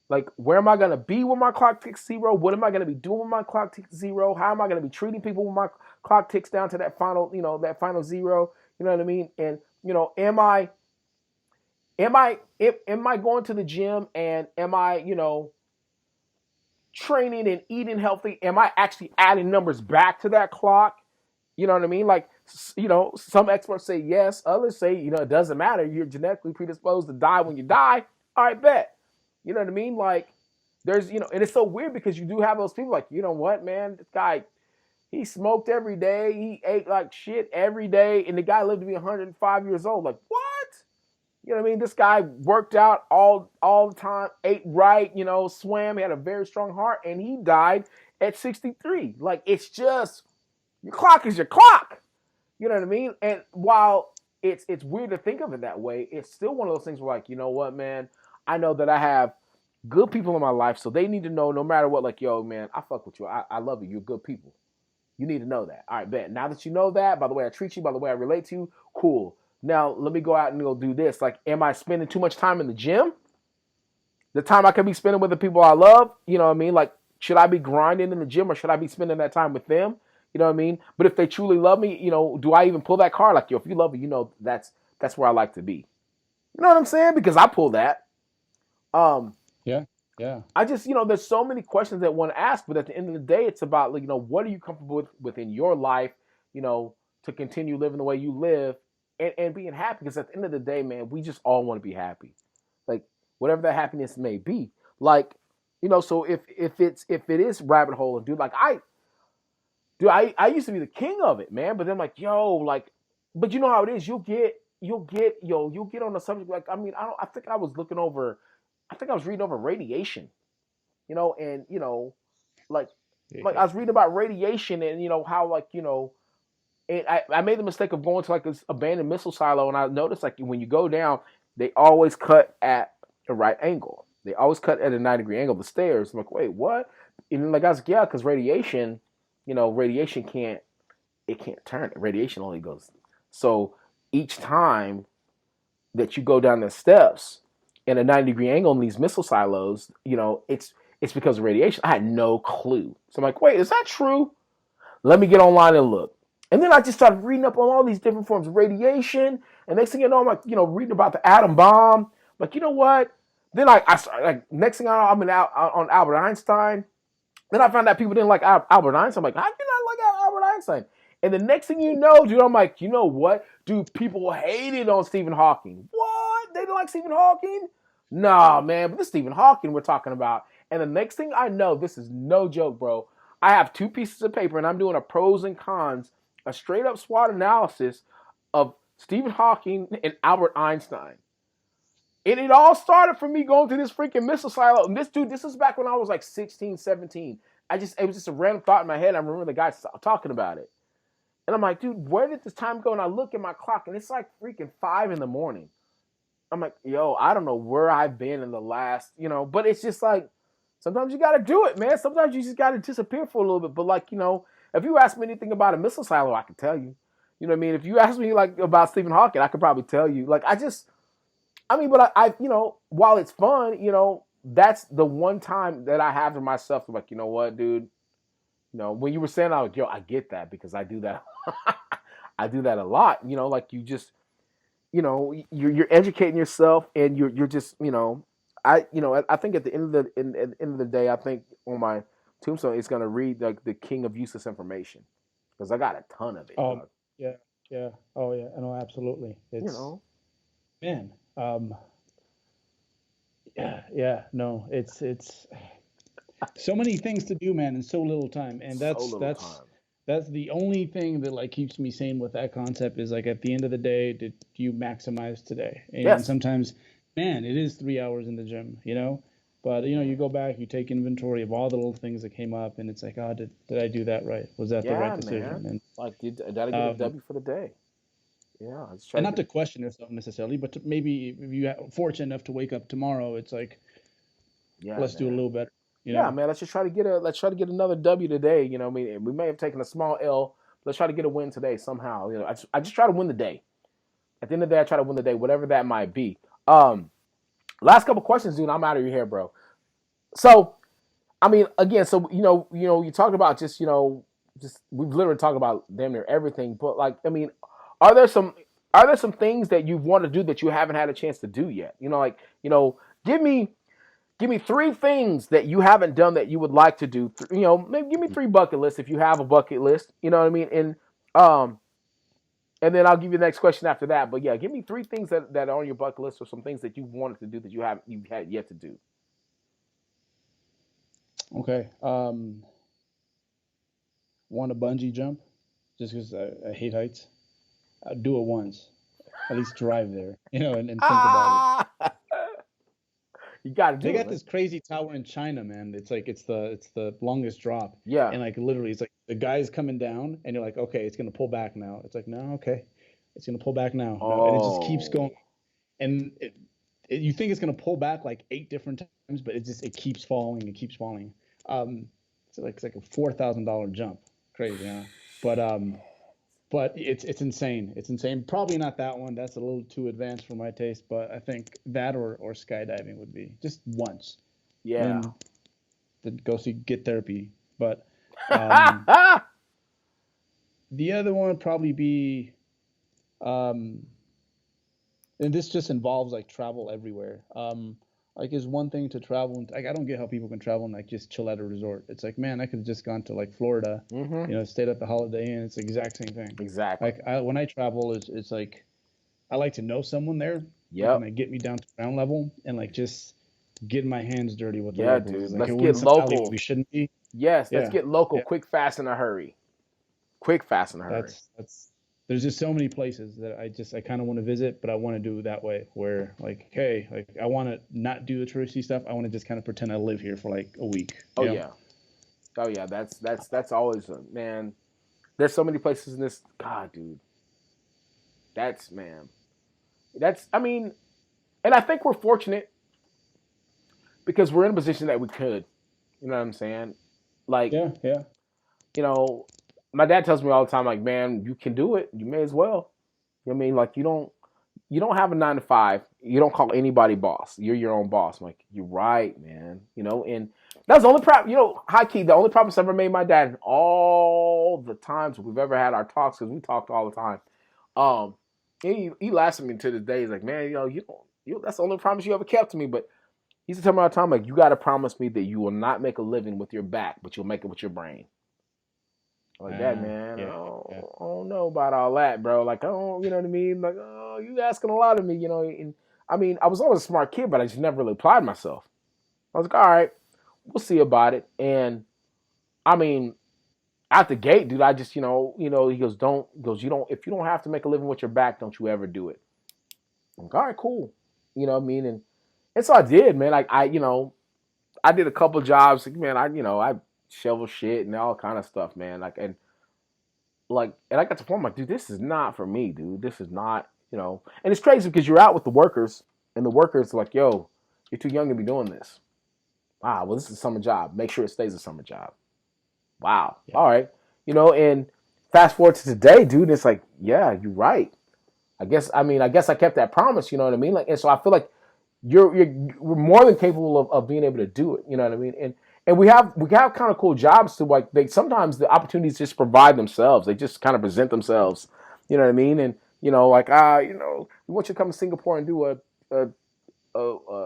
Like, where am I going to be when my clock ticks zero? What am I going to be doing when my clock ticks zero? How am I going to be treating people when my clock ticks down to that final zero? You know what I mean? And, am I going to the gym and am I training and eating healthy, am I actually adding numbers back to that clock? You know what I mean? Like, some experts say yes, others say, it doesn't matter. You're genetically predisposed to die when you die. All right, bet. You know what I mean? Like, there's, and it's so weird because you do have those people like, you know what, man, this guy, he smoked every day, he ate like shit every day, and the guy lived to be 105 years old. Like, what? You know what I mean? This guy worked out all the time, ate right, swam, he had a very strong heart, and he died at 63. Like, it's just, your clock is your clock. You know what I mean? And while it's weird to think of it that way, it's still one of those things where, like, you know what, man? I know that I have good people in my life, so they need to know no matter what, like, yo, man, I fuck with you. I love you. You're good people. You need to know that. All right, bet. Now that you know that, by the way I treat you, by the way I relate to you, cool. Now let me go out and go do this. Like, am I spending too much time in the gym? The time I could be spending with the people I love, you know what I mean? Like, should I be grinding in the gym or should I be spending that time with them? You know what I mean? But if they truly love me, do I even pull that card? Like, yo, if you love me, that's where I like to be. You know what I'm saying? Because I pull that. Yeah. I just, there's so many questions that one asks, but at the end of the day, it's about, like, what are you comfortable with within your life, to continue living the way you live and being happy. Because at the end of the day, man, we just all want to be happy. Like, whatever that happiness may be. Like, so if it is rabbit hole, and dude, I used to be the king of it, man. But then, like, yo, like, but you know how it is. You'll get on the subject. Like, I mean, I think I was reading over radiation, and like I was reading about radiation and how, like, and I made the mistake of going to like this abandoned missile silo, and I noticed, like, when you go down, they always cut at a right angle. They always cut at a 90-degree angle. The stairs. I'm like, wait, what? And like, I was like, yeah, because radiation, radiation can't turn. Radiation only goes. So each time that you go down the steps in a 90-degree angle in these missile silos, it's because of radiation. I had no clue. So I'm like, wait, is that true? Let me get online and look. And then I just started reading up on all these different forms of radiation. And next thing you know, I'm like, reading about the atom bomb. Like, you know what? Then I started, like, next thing I know, I'm on Albert Einstein. Then I found out people didn't like Albert Einstein. I'm like, how do you not like Albert Einstein? And the next thing you know, dude, I'm like, you know what? Dude, people hated on Stephen Hawking. What? They didn't like Stephen Hawking? Nah, man, but this is Stephen Hawking we're talking about. And the next thing I know, this is no joke, bro. I have 2 pieces of paper, and I'm doing a pros and cons, a straight-up SWOT analysis of Stephen Hawking and Albert Einstein. And it all started from me going to this freaking missile silo. And this is back when I was like 16, 17. It was just a random thought in my head. I remember the guy talking about it. And I'm like, dude, where did this time go? And I look at my clock, and it's like freaking 5 in the morning. I'm like, yo, I don't know where I've been in the last, but it's just like, sometimes you got to do it, man. Sometimes you just got to disappear for a little bit. But, like, if you ask me anything about a missile silo, I can tell you. You know what I mean? If you ask me, like, about Stephen Hawking, I could probably tell you. Like, but I while it's fun, that's the one time that I have to myself, like, you know what, dude? When you were saying, I was like, yo, I get that, because I do that. I do that a lot. Like, you just, you're educating yourself, and you're just, I think at the end of the day, I think on my tombstone it's gonna read like the king of useless information, because I got a ton of it. Oh, yeah. Oh, yeah. No, absolutely. It's, man. Yeah. No, it's so many things to do, man, in so little time, and that's the only thing that, like, keeps me sane with that concept is, like, at the end of the day, did you maximize today? And sometimes, man, it is 3 hours in the gym, but you go back, you take inventory of all the little things that came up, and it's like, oh, did I do that right? Was that the right decision? Man. And like, did I get a W for the day? Yeah, and not to question yourself necessarily, but maybe if you are fortunate enough to wake up tomorrow, it's like, let's do a little better. Yeah, man. Let's try to get another W today. I mean, we may have taken a small L. Let's try to get a win today somehow. I just try to win the day. At the end of the day, I try to win the day, whatever that might be. Last couple questions, dude. I'm out of your hair, bro. So, I mean, again, so you talked about just we've literally talked about damn near everything. But, like, I mean, are there some things that you want to do that you haven't had a chance to do yet? Give me Give me 3 things that you haven't done that you would like to do. Maybe give me 3 bucket lists if you have a bucket list. You know what I mean? Um, and then I'll give you the next question after that. But yeah, give me 3 things that are on your bucket list or some things that you wanted to do that you've had yet to do. Okay. Want to bungee jump just because I hate heights. I'd do it once, at least drive there, and think about it. Ah, you got to They do it, got man. this crazy tower in China, man. It's like it's the longest drop, Yeah. and like literally, it's like the guy's coming down, and you're like, okay, it's gonna pull back now. It's like, no, okay, it's gonna pull back now, no, and it just keeps going, Oh, and you think it's gonna pull back like 8 different times, but it keeps falling, it keeps falling. It's like a $4,000 jump, crazy, huh? But but it's insane. It's insane. Probably not that one. That's a little too advanced for my taste. But I think that or skydiving would be just once, yeah. and then go see get therapy. But um, the other one would probably be, um, and this just involves like travel everywhere. Like is one thing to travel and like I don't get how people can travel and like just chill at a resort. It's like, man, I could have just gone to like Florida, Mm-hmm. stayed at the Holiday Inn. It's the exact same thing. Exactly. Like when I travel, it's like I like to know someone there that can Yep. like get me down to ground level and like just get my hands dirty with the Yeah, locals. dude. It's like Let's we're in get some alley where local. we shouldn't be. Yes, let's Yeah, get local. yeah. Quick, fast, in a hurry. Quick, fast, in a hurry. That's there's just so many places that I kind of want to visit, but I want to do it that way where like, hey, like I want to not do the touristy stuff. I want to just kind of pretend I live here for like a week. Oh yeah. Oh yeah. That's always man. There's so many places in this. God, dude. That's man. That's I mean, and I think we're fortunate because we're in a position that we could. You know what I'm saying? Like, Yeah, yeah. you know, my dad tells me all the time, like, man, you can do it. You may as well. You know what I mean? Like, you don't have a 9 to 5. You don't call anybody boss. You're your own boss. I'm like, you're right, man. And that's the only problem. High key, the only promise I ever made my dad in all the times we've ever had our talks, because we talked all the time. Um, he laughs at me to this day. He's like, man, you don't. That's the only promise you ever kept to me. But he used to tell me all the time, like, you got to promise me that you will not make a living with your back, but you'll make it with your brain. Like that, man. Yeah, yeah. I don't know about all that, bro. Like, I don't, you know what I mean? Like, oh, you asking a lot of me, And I mean, I was always a smart kid, but I just never really applied myself. I was like, all right, we'll see about it. And I mean, out the gate, dude, I just, he goes, you don't, if you don't have to make a living with your back, don't you ever do it. I'm like, all right, cool. You know what I mean? And so I did, man. Like, I did a couple jobs. Like, man, I shovel shit and all kind of stuff, man. And I got to the point, I'm like, dude, this is not for me, dude. This is not. And it's crazy because you're out with the workers, and the workers are like, yo, you're too young to be doing this. Wow, well, this is a summer job. Make sure it stays a summer job. Wow. Yeah. All right. And fast forward to today, dude, it's like, yeah, you're right. I guess I kept that promise, you know what I mean? Like, and so I feel like we're more than capable of being able to do it, you know what I mean? And we have kind of cool jobs to like sometimes the opportunities just provide themselves. They just kind of present themselves, you know what I mean? And like we want you to come to Singapore and do a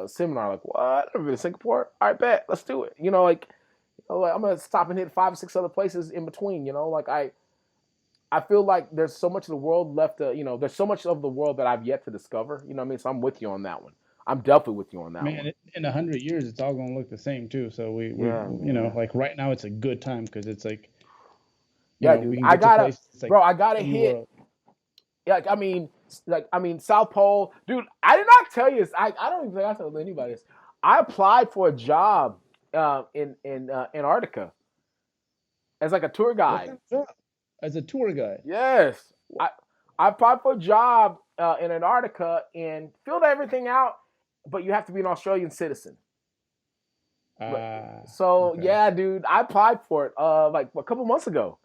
seminar. Like, what? I've never been to Singapore. All right, bet, let's do it. Like, I'm gonna stop and hit 5 or 6 other places in between. Like I feel like there's so much of the world left to, there's so much of the world that I've yet to discover. You know what I mean? So I'm with you on that one. I'm definitely with you on that one. Man, in 100 years, it's all gonna look the same too. So Yeah, yeah. like right now, it's a good time because it's like, Yeah, dude. we can get to places like I gotta in the hit. world. Yeah, I mean, South Pole, dude. I did not tell you this. I don't even think I told anybody this. I applied for a job in Antarctica as like a tour What guide. kind of job? As a tour guide. Yes, I applied for a job in Antarctica and filled everything out, but you have to be an Australian citizen. So Okay. yeah, dude, I applied for it like a couple months ago.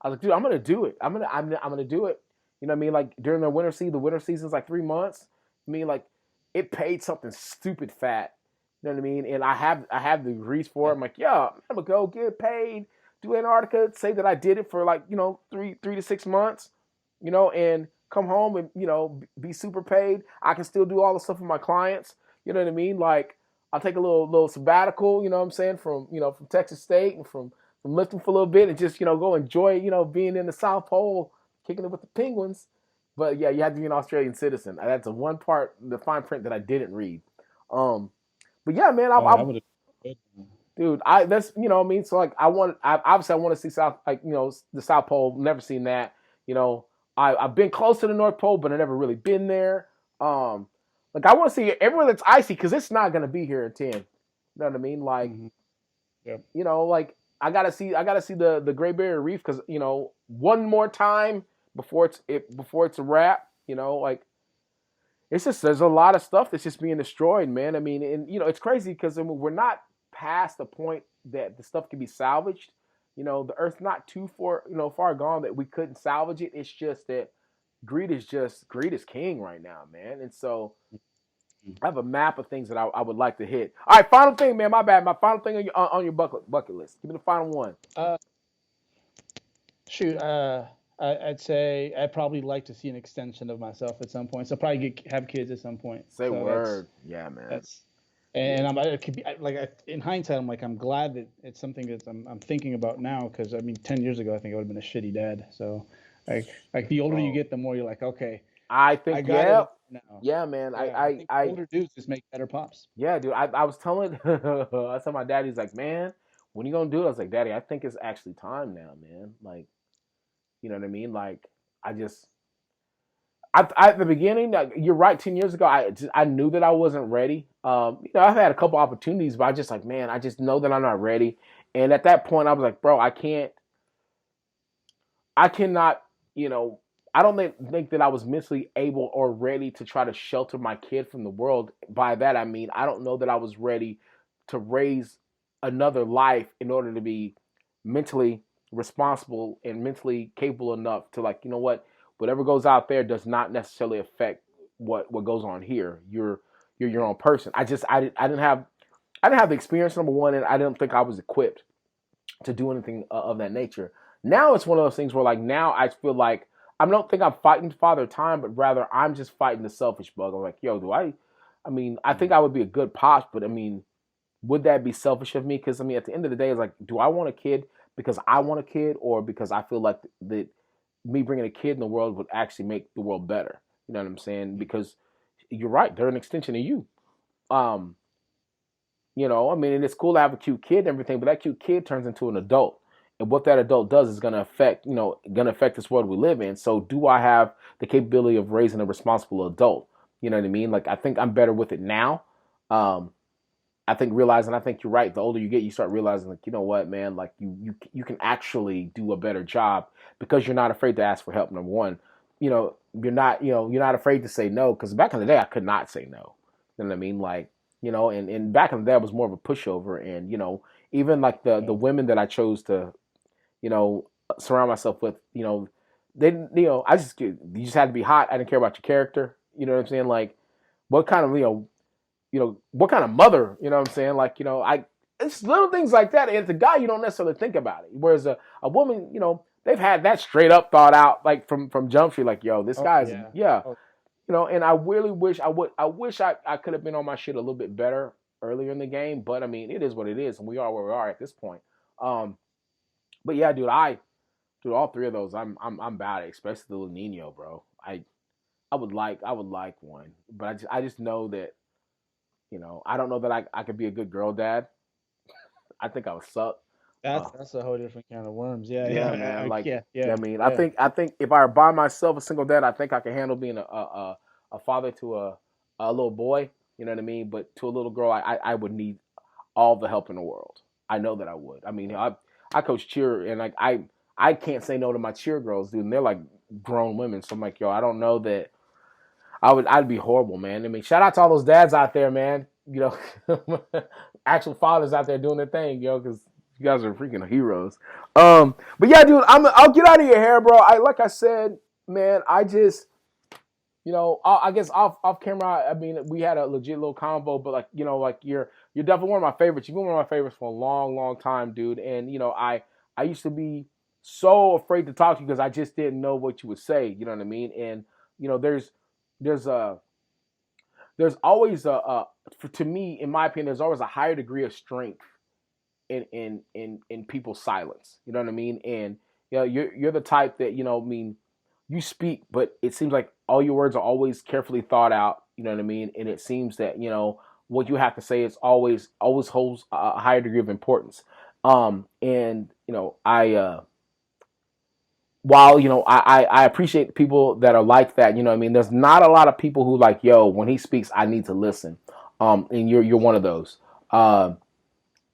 I was like, dude, I'm gonna do it. I'm gonna do it. You know what I mean? Like during the winter season, the winter season's like 3 months. I mean, like it paid something stupid fat. You know what I mean? And I have the degrees for it. I'm like, yeah, I'm gonna go get paid, do Antarctica, say that I did it for like 3 to 6 months, and come home and be super paid. I can still do all the stuff with my clients. You know what I mean? Like, I'll take a little sabbatical, you know what I'm saying, from from Texas State and from lifting for a little bit and just go enjoy being in the South Pole, kicking it with the Penguins. But yeah, you have to be an Australian citizen. That's the one part, the fine print that I didn't read. Um, but yeah, man, Oh, that would have. dude, that's what I mean. So like, obviously I want to see South, like the South Pole. Never seen that. I've been close to the North Pole, but I never really been there. Like I want to see everywhere that's icy because it's not gonna be here in 10. You know what I mean? Like, Yep. Like I gotta see the Great Barrier Reef because one more time before it's a wrap. Like it's just there's a lot of stuff that's just being destroyed, man. I mean, and it's crazy because we're not past the point that the stuff can be salvaged. The Earth's not too far gone that we couldn't salvage it. It's just that greed is king right now, man. And so I have a map of things that I would like to hit. All right, final thing, man. My bad. My final thing on your bucket list. Give me the final one. Shoot. I'd say I'd probably like to see an extension of myself at some point. So probably have kids at some point. Say word. Yeah, man. It could be like in hindsight, I'm like, I'm glad that it's something that I'm thinking about now because I mean, 10 years ago, I think I would have been a shitty dad. So like the older you get, the more you're like, okay, I think I got it now. Yeah, man. I think older dudes just make better pops. Yeah, dude. I was telling I told my dad, he's like, man, when you gonna do it? I was like, Daddy, I think it's actually time now, man. Like, you know what I mean? Like, at the beginning, you're right. 10 years ago, I knew that I wasn't ready. I've had a couple opportunities, but I just like, man, I just know that I'm not ready. And at that point, I was like, bro, I cannot, I don't think that I was mentally able or ready to try to shelter my kid from the world. By that, I mean, I don't know that I was ready to raise another life in order to be mentally responsible and mentally capable enough to, like, whatever goes out there does not necessarily affect what goes on here. You're your own person. I didn't have the experience, number one, and I didn't think I was equipped to do anything of that nature. Now it's one of those things where, like, now I feel like I don't think I'm fighting Father Time, but rather I'm just fighting the selfish bug. I'm like, yo, I think I would be a good pop, but I mean, would that be selfish of me? Because I mean, at the end of the day, it's like, do I want a kid because I want a kid, or because I feel like that me bringing a kid in the world would actually make the world better? You know what I'm saying? Because you're right, they're an extension of you. I mean, and it's cool to have a cute kid and everything, but that cute kid turns into an adult. And what that adult does is going to affect this world we live in. So do I have the capability of raising a responsible adult? You know what I mean? Like, I think I'm better with it now. I think you're right. The older you get, you start realizing, like, you know what, man, like you can actually do a better job because you're not afraid to ask for help. Number one, you're not afraid to say no. Because back in the day, I could not say no. You know what I mean? Like, and back in the day, I was more of a pushover. And, even like the women that I chose to, surround myself with, they, you just had to be hot. I didn't care about your character. You know what I'm saying? Like, what kind of, what kind of mother, you know what I'm saying? Like, it's little things like that. And as a guy, you don't necessarily think about it. Whereas a woman, they've had that straight up thought out, like from Jump Street, like, yo, this guy's, and I really wish I could have been on my shit a little bit better earlier in the game. But I mean, it is what it is. And we are where we are at this point. But yeah, dude, all three of those, I'm about it, especially the little Nino, bro. I would like one, but I just know that, I don't know that I could be a good girl dad. I think I would suck. That's a whole different kind of worms. Yeah, man. I mean, I think if I were by myself, a single dad, I think I can handle being a father to a little boy. You know what I mean? But to a little girl, I would need all the help in the world. I know that I would. I mean, I coach cheer, and like I can't say no to my cheer girls, dude. And they're like grown women, so I'm like, yo, I don't know that I'd be horrible, man. I mean, shout out to all those dads out there, man. Actual fathers out there doing their thing, because you guys are freaking heroes. But yeah, dude, I'll get out of your hair, bro. Like I said, man, I just, I guess off camera, I mean, we had a legit little convo, but like you're definitely one of my favorites. You've been one of my favorites for a long, long time, dude. And I used to be so afraid to talk to you because I just didn't know what you would say. You know what I mean? And there's there's always to me, in my opinion, there's always a higher degree of strength in people's silence. You know what I mean? And you're the type that I mean, you speak, but it seems like all your words are always carefully thought out. You know what I mean? And it seems that what you have to say is always holds a higher degree of importance. And I while I appreciate people that are like that. I mean, there's not a lot of people who like, yo, when he speaks, I need to listen. And you're one of those.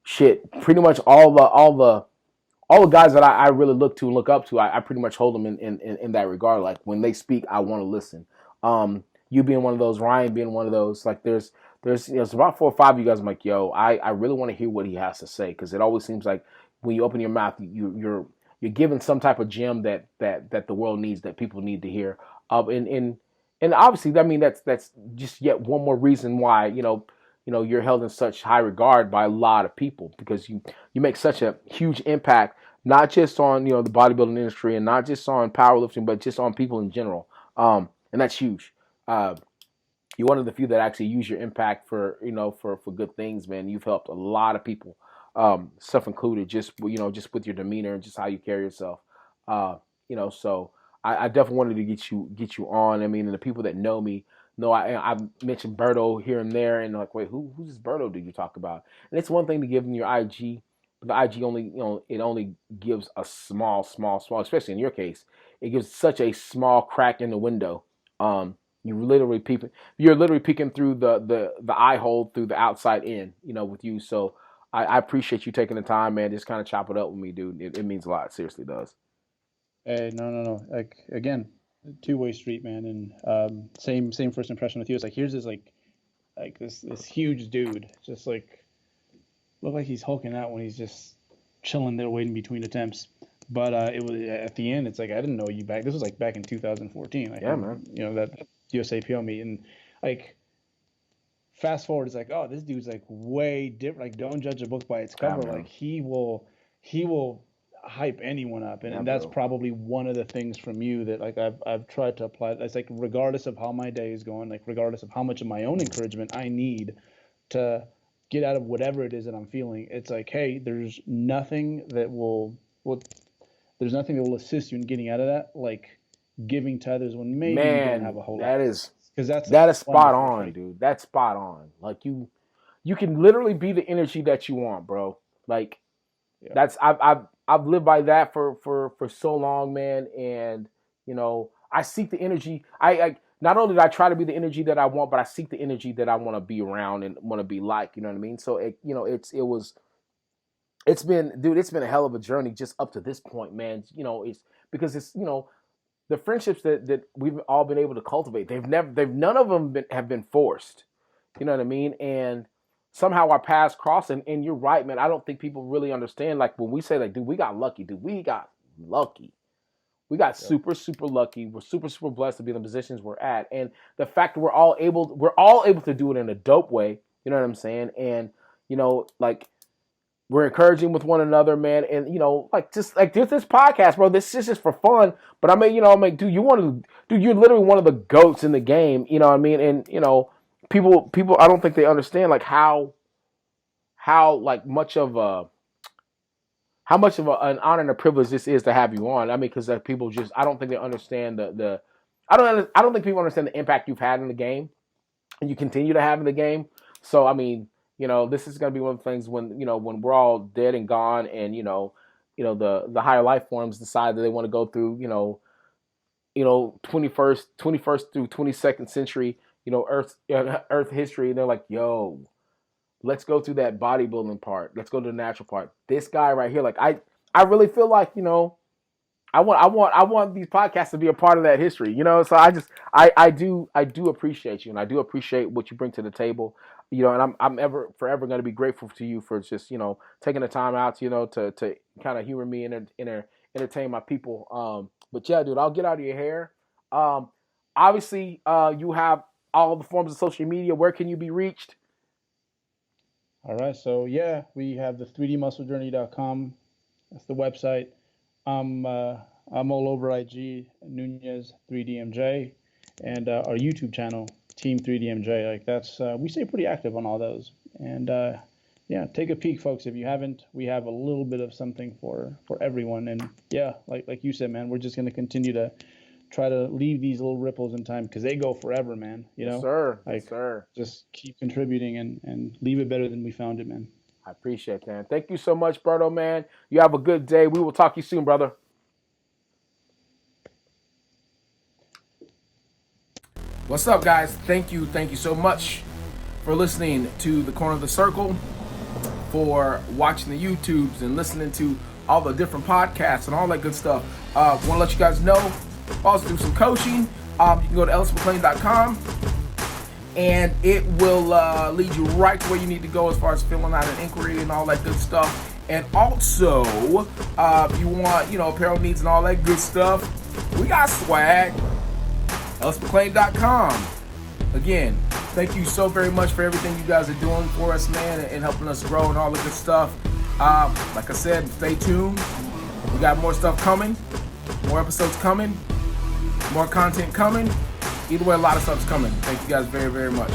Shit, pretty much all the guys that I really look to and look up to, I pretty much hold them in that regard. Like when they speak, I want to listen. You being one of those, Ryan being one of those. Like there's it's about 4 or 5 of you guys. I'm like, yo, I really want to hear what he has to say, because it always seems like when you open your mouth, you're given some type of gem that the world needs, that people need to hear. And obviously, I mean, that's just yet one more reason why you're held in such high regard by a lot of people, because you make such a huge impact, not just on the bodybuilding industry and not just on powerlifting, but just on people in general. And that's huge. You're one of the few that actually use your impact for for good things, man. You've helped a lot of people, self included, just just with your demeanor and just how you carry yourself. So I definitely wanted to get you on. I mean, and the people that know me know I mentioned Berto here and there, and like, wait, who's this Berto dude you talk about? And it's one thing to give them your IG, but the IG only it only gives a small, especially in your case, it gives such a small crack in the window. You're literally peeking through the eye hole through the outside in, with you. So I appreciate you taking the time, man. Just kind of chop it up with me, dude. It means a lot. It seriously does. Hey, no. Like again, two-way street, man. And same first impression with you. It's like here's this like this huge dude, just like look like he's hulking out when he's just chilling there waiting between attempts. But it was at the end. It's like I didn't know you back. This was like back in 2014. Like, Yeah, man. that USAPL meet, and like fast forward, it's like, oh, this dude's like way different. Like, don't judge a book by its cover. Yeah, Like he will hype anyone up, and that's bro. probably one of the things from you that like I've tried to apply. It's like regardless of how my day is going, like regardless of how much of my own encouragement I need to get out of whatever it is that I'm feeling, it's like, hey, there's nothing that will there's nothing that will assist you in getting out of that, like giving to others when maybe you don't have a whole lot. Because that is spot wonderful, on, right? dude. That's spot on. Like you can literally be the energy that you want, bro. Like Yeah. that's I've lived by that for so long, man. And I seek the energy. I not only do I try to be the energy that I want, but I seek the energy that I want to be around and want to be like. You know what I mean? So it's been, dude, it's been a hell of a journey just up to this point, man. It's because it's the friendships that we've all been able to cultivate. They've none of them have been forced. You know what I mean? And somehow our paths cross. And you're right, man. I don't think people really understand. Like when we say, like, dude, we got lucky. Dude, we got lucky. We got Yep. super lucky. We're super blessed to be in the positions we're at. And the fact that we're all able to do it in a dope way. You know what I'm saying? And like we're encouraging with one another, man. And like just like this podcast, bro. This is just for fun. But I mean, I'm like, dude, you're literally one of the goats in the game. You know what I mean? And people, I don't think they understand like how like much of a an honor and a privilege this is to have you on. I mean, because people just, I don't think they understand I don't think people understand the impact you've had in the game, and you continue to have in the game. So I mean, this is going to be one of the things when when we're all dead and gone, and the higher life forms decide that they want to go through 21st through 22nd century Earth history, and they're like, yo, let's go through that bodybuilding part. Let's go to the natural part. This guy right here, like I really feel like I want these podcasts to be a part of that history. So I do appreciate you, and I do appreciate what you bring to the table. And I'm ever forever going to be grateful to you for just taking the time out to kind of humor me and entertain my people. But yeah, dude, I'll get out of your hair. Obviously, you have all the forms of social media. Where can you be reached? All right. So yeah, we have the 3dmusclejourney.com. That's the website. I'm all over IG, Nunez 3DMJ, and our YouTube channel, Team 3DMJ. Like that's we stay pretty active on all those. And yeah, take a peek, folks. If you haven't, we have a little bit of something for everyone. And yeah, like you said, man, we're just gonna continue to try to leave these little ripples in time because they go forever, man. You know, yes, sir. like yes, sir. just keep contributing and leave it better than we found it, man. I appreciate that. Thank you so much, Berto, man. You have a good day. We will talk to you soon, brother. What's up, guys? Thank you so much for listening to the Corner of the Circle, for watching the YouTubes and listening to all the different podcasts and all that good stuff. Want to let you guys know, also do some coaching. You can go to ellismcclain.com and it will lead you right to where you need to go as far as filling out an inquiry and all that good stuff. And also, if you want, apparel needs and all that good stuff, we got swag. ellismcclain.com. Again, thank you so very much for everything you guys are doing for us, man, and helping us grow and all the good stuff. Like I said, stay tuned. We got more stuff coming, more episodes coming, more content coming. Either way, a lot of stuff's coming. Thank you guys very, very much.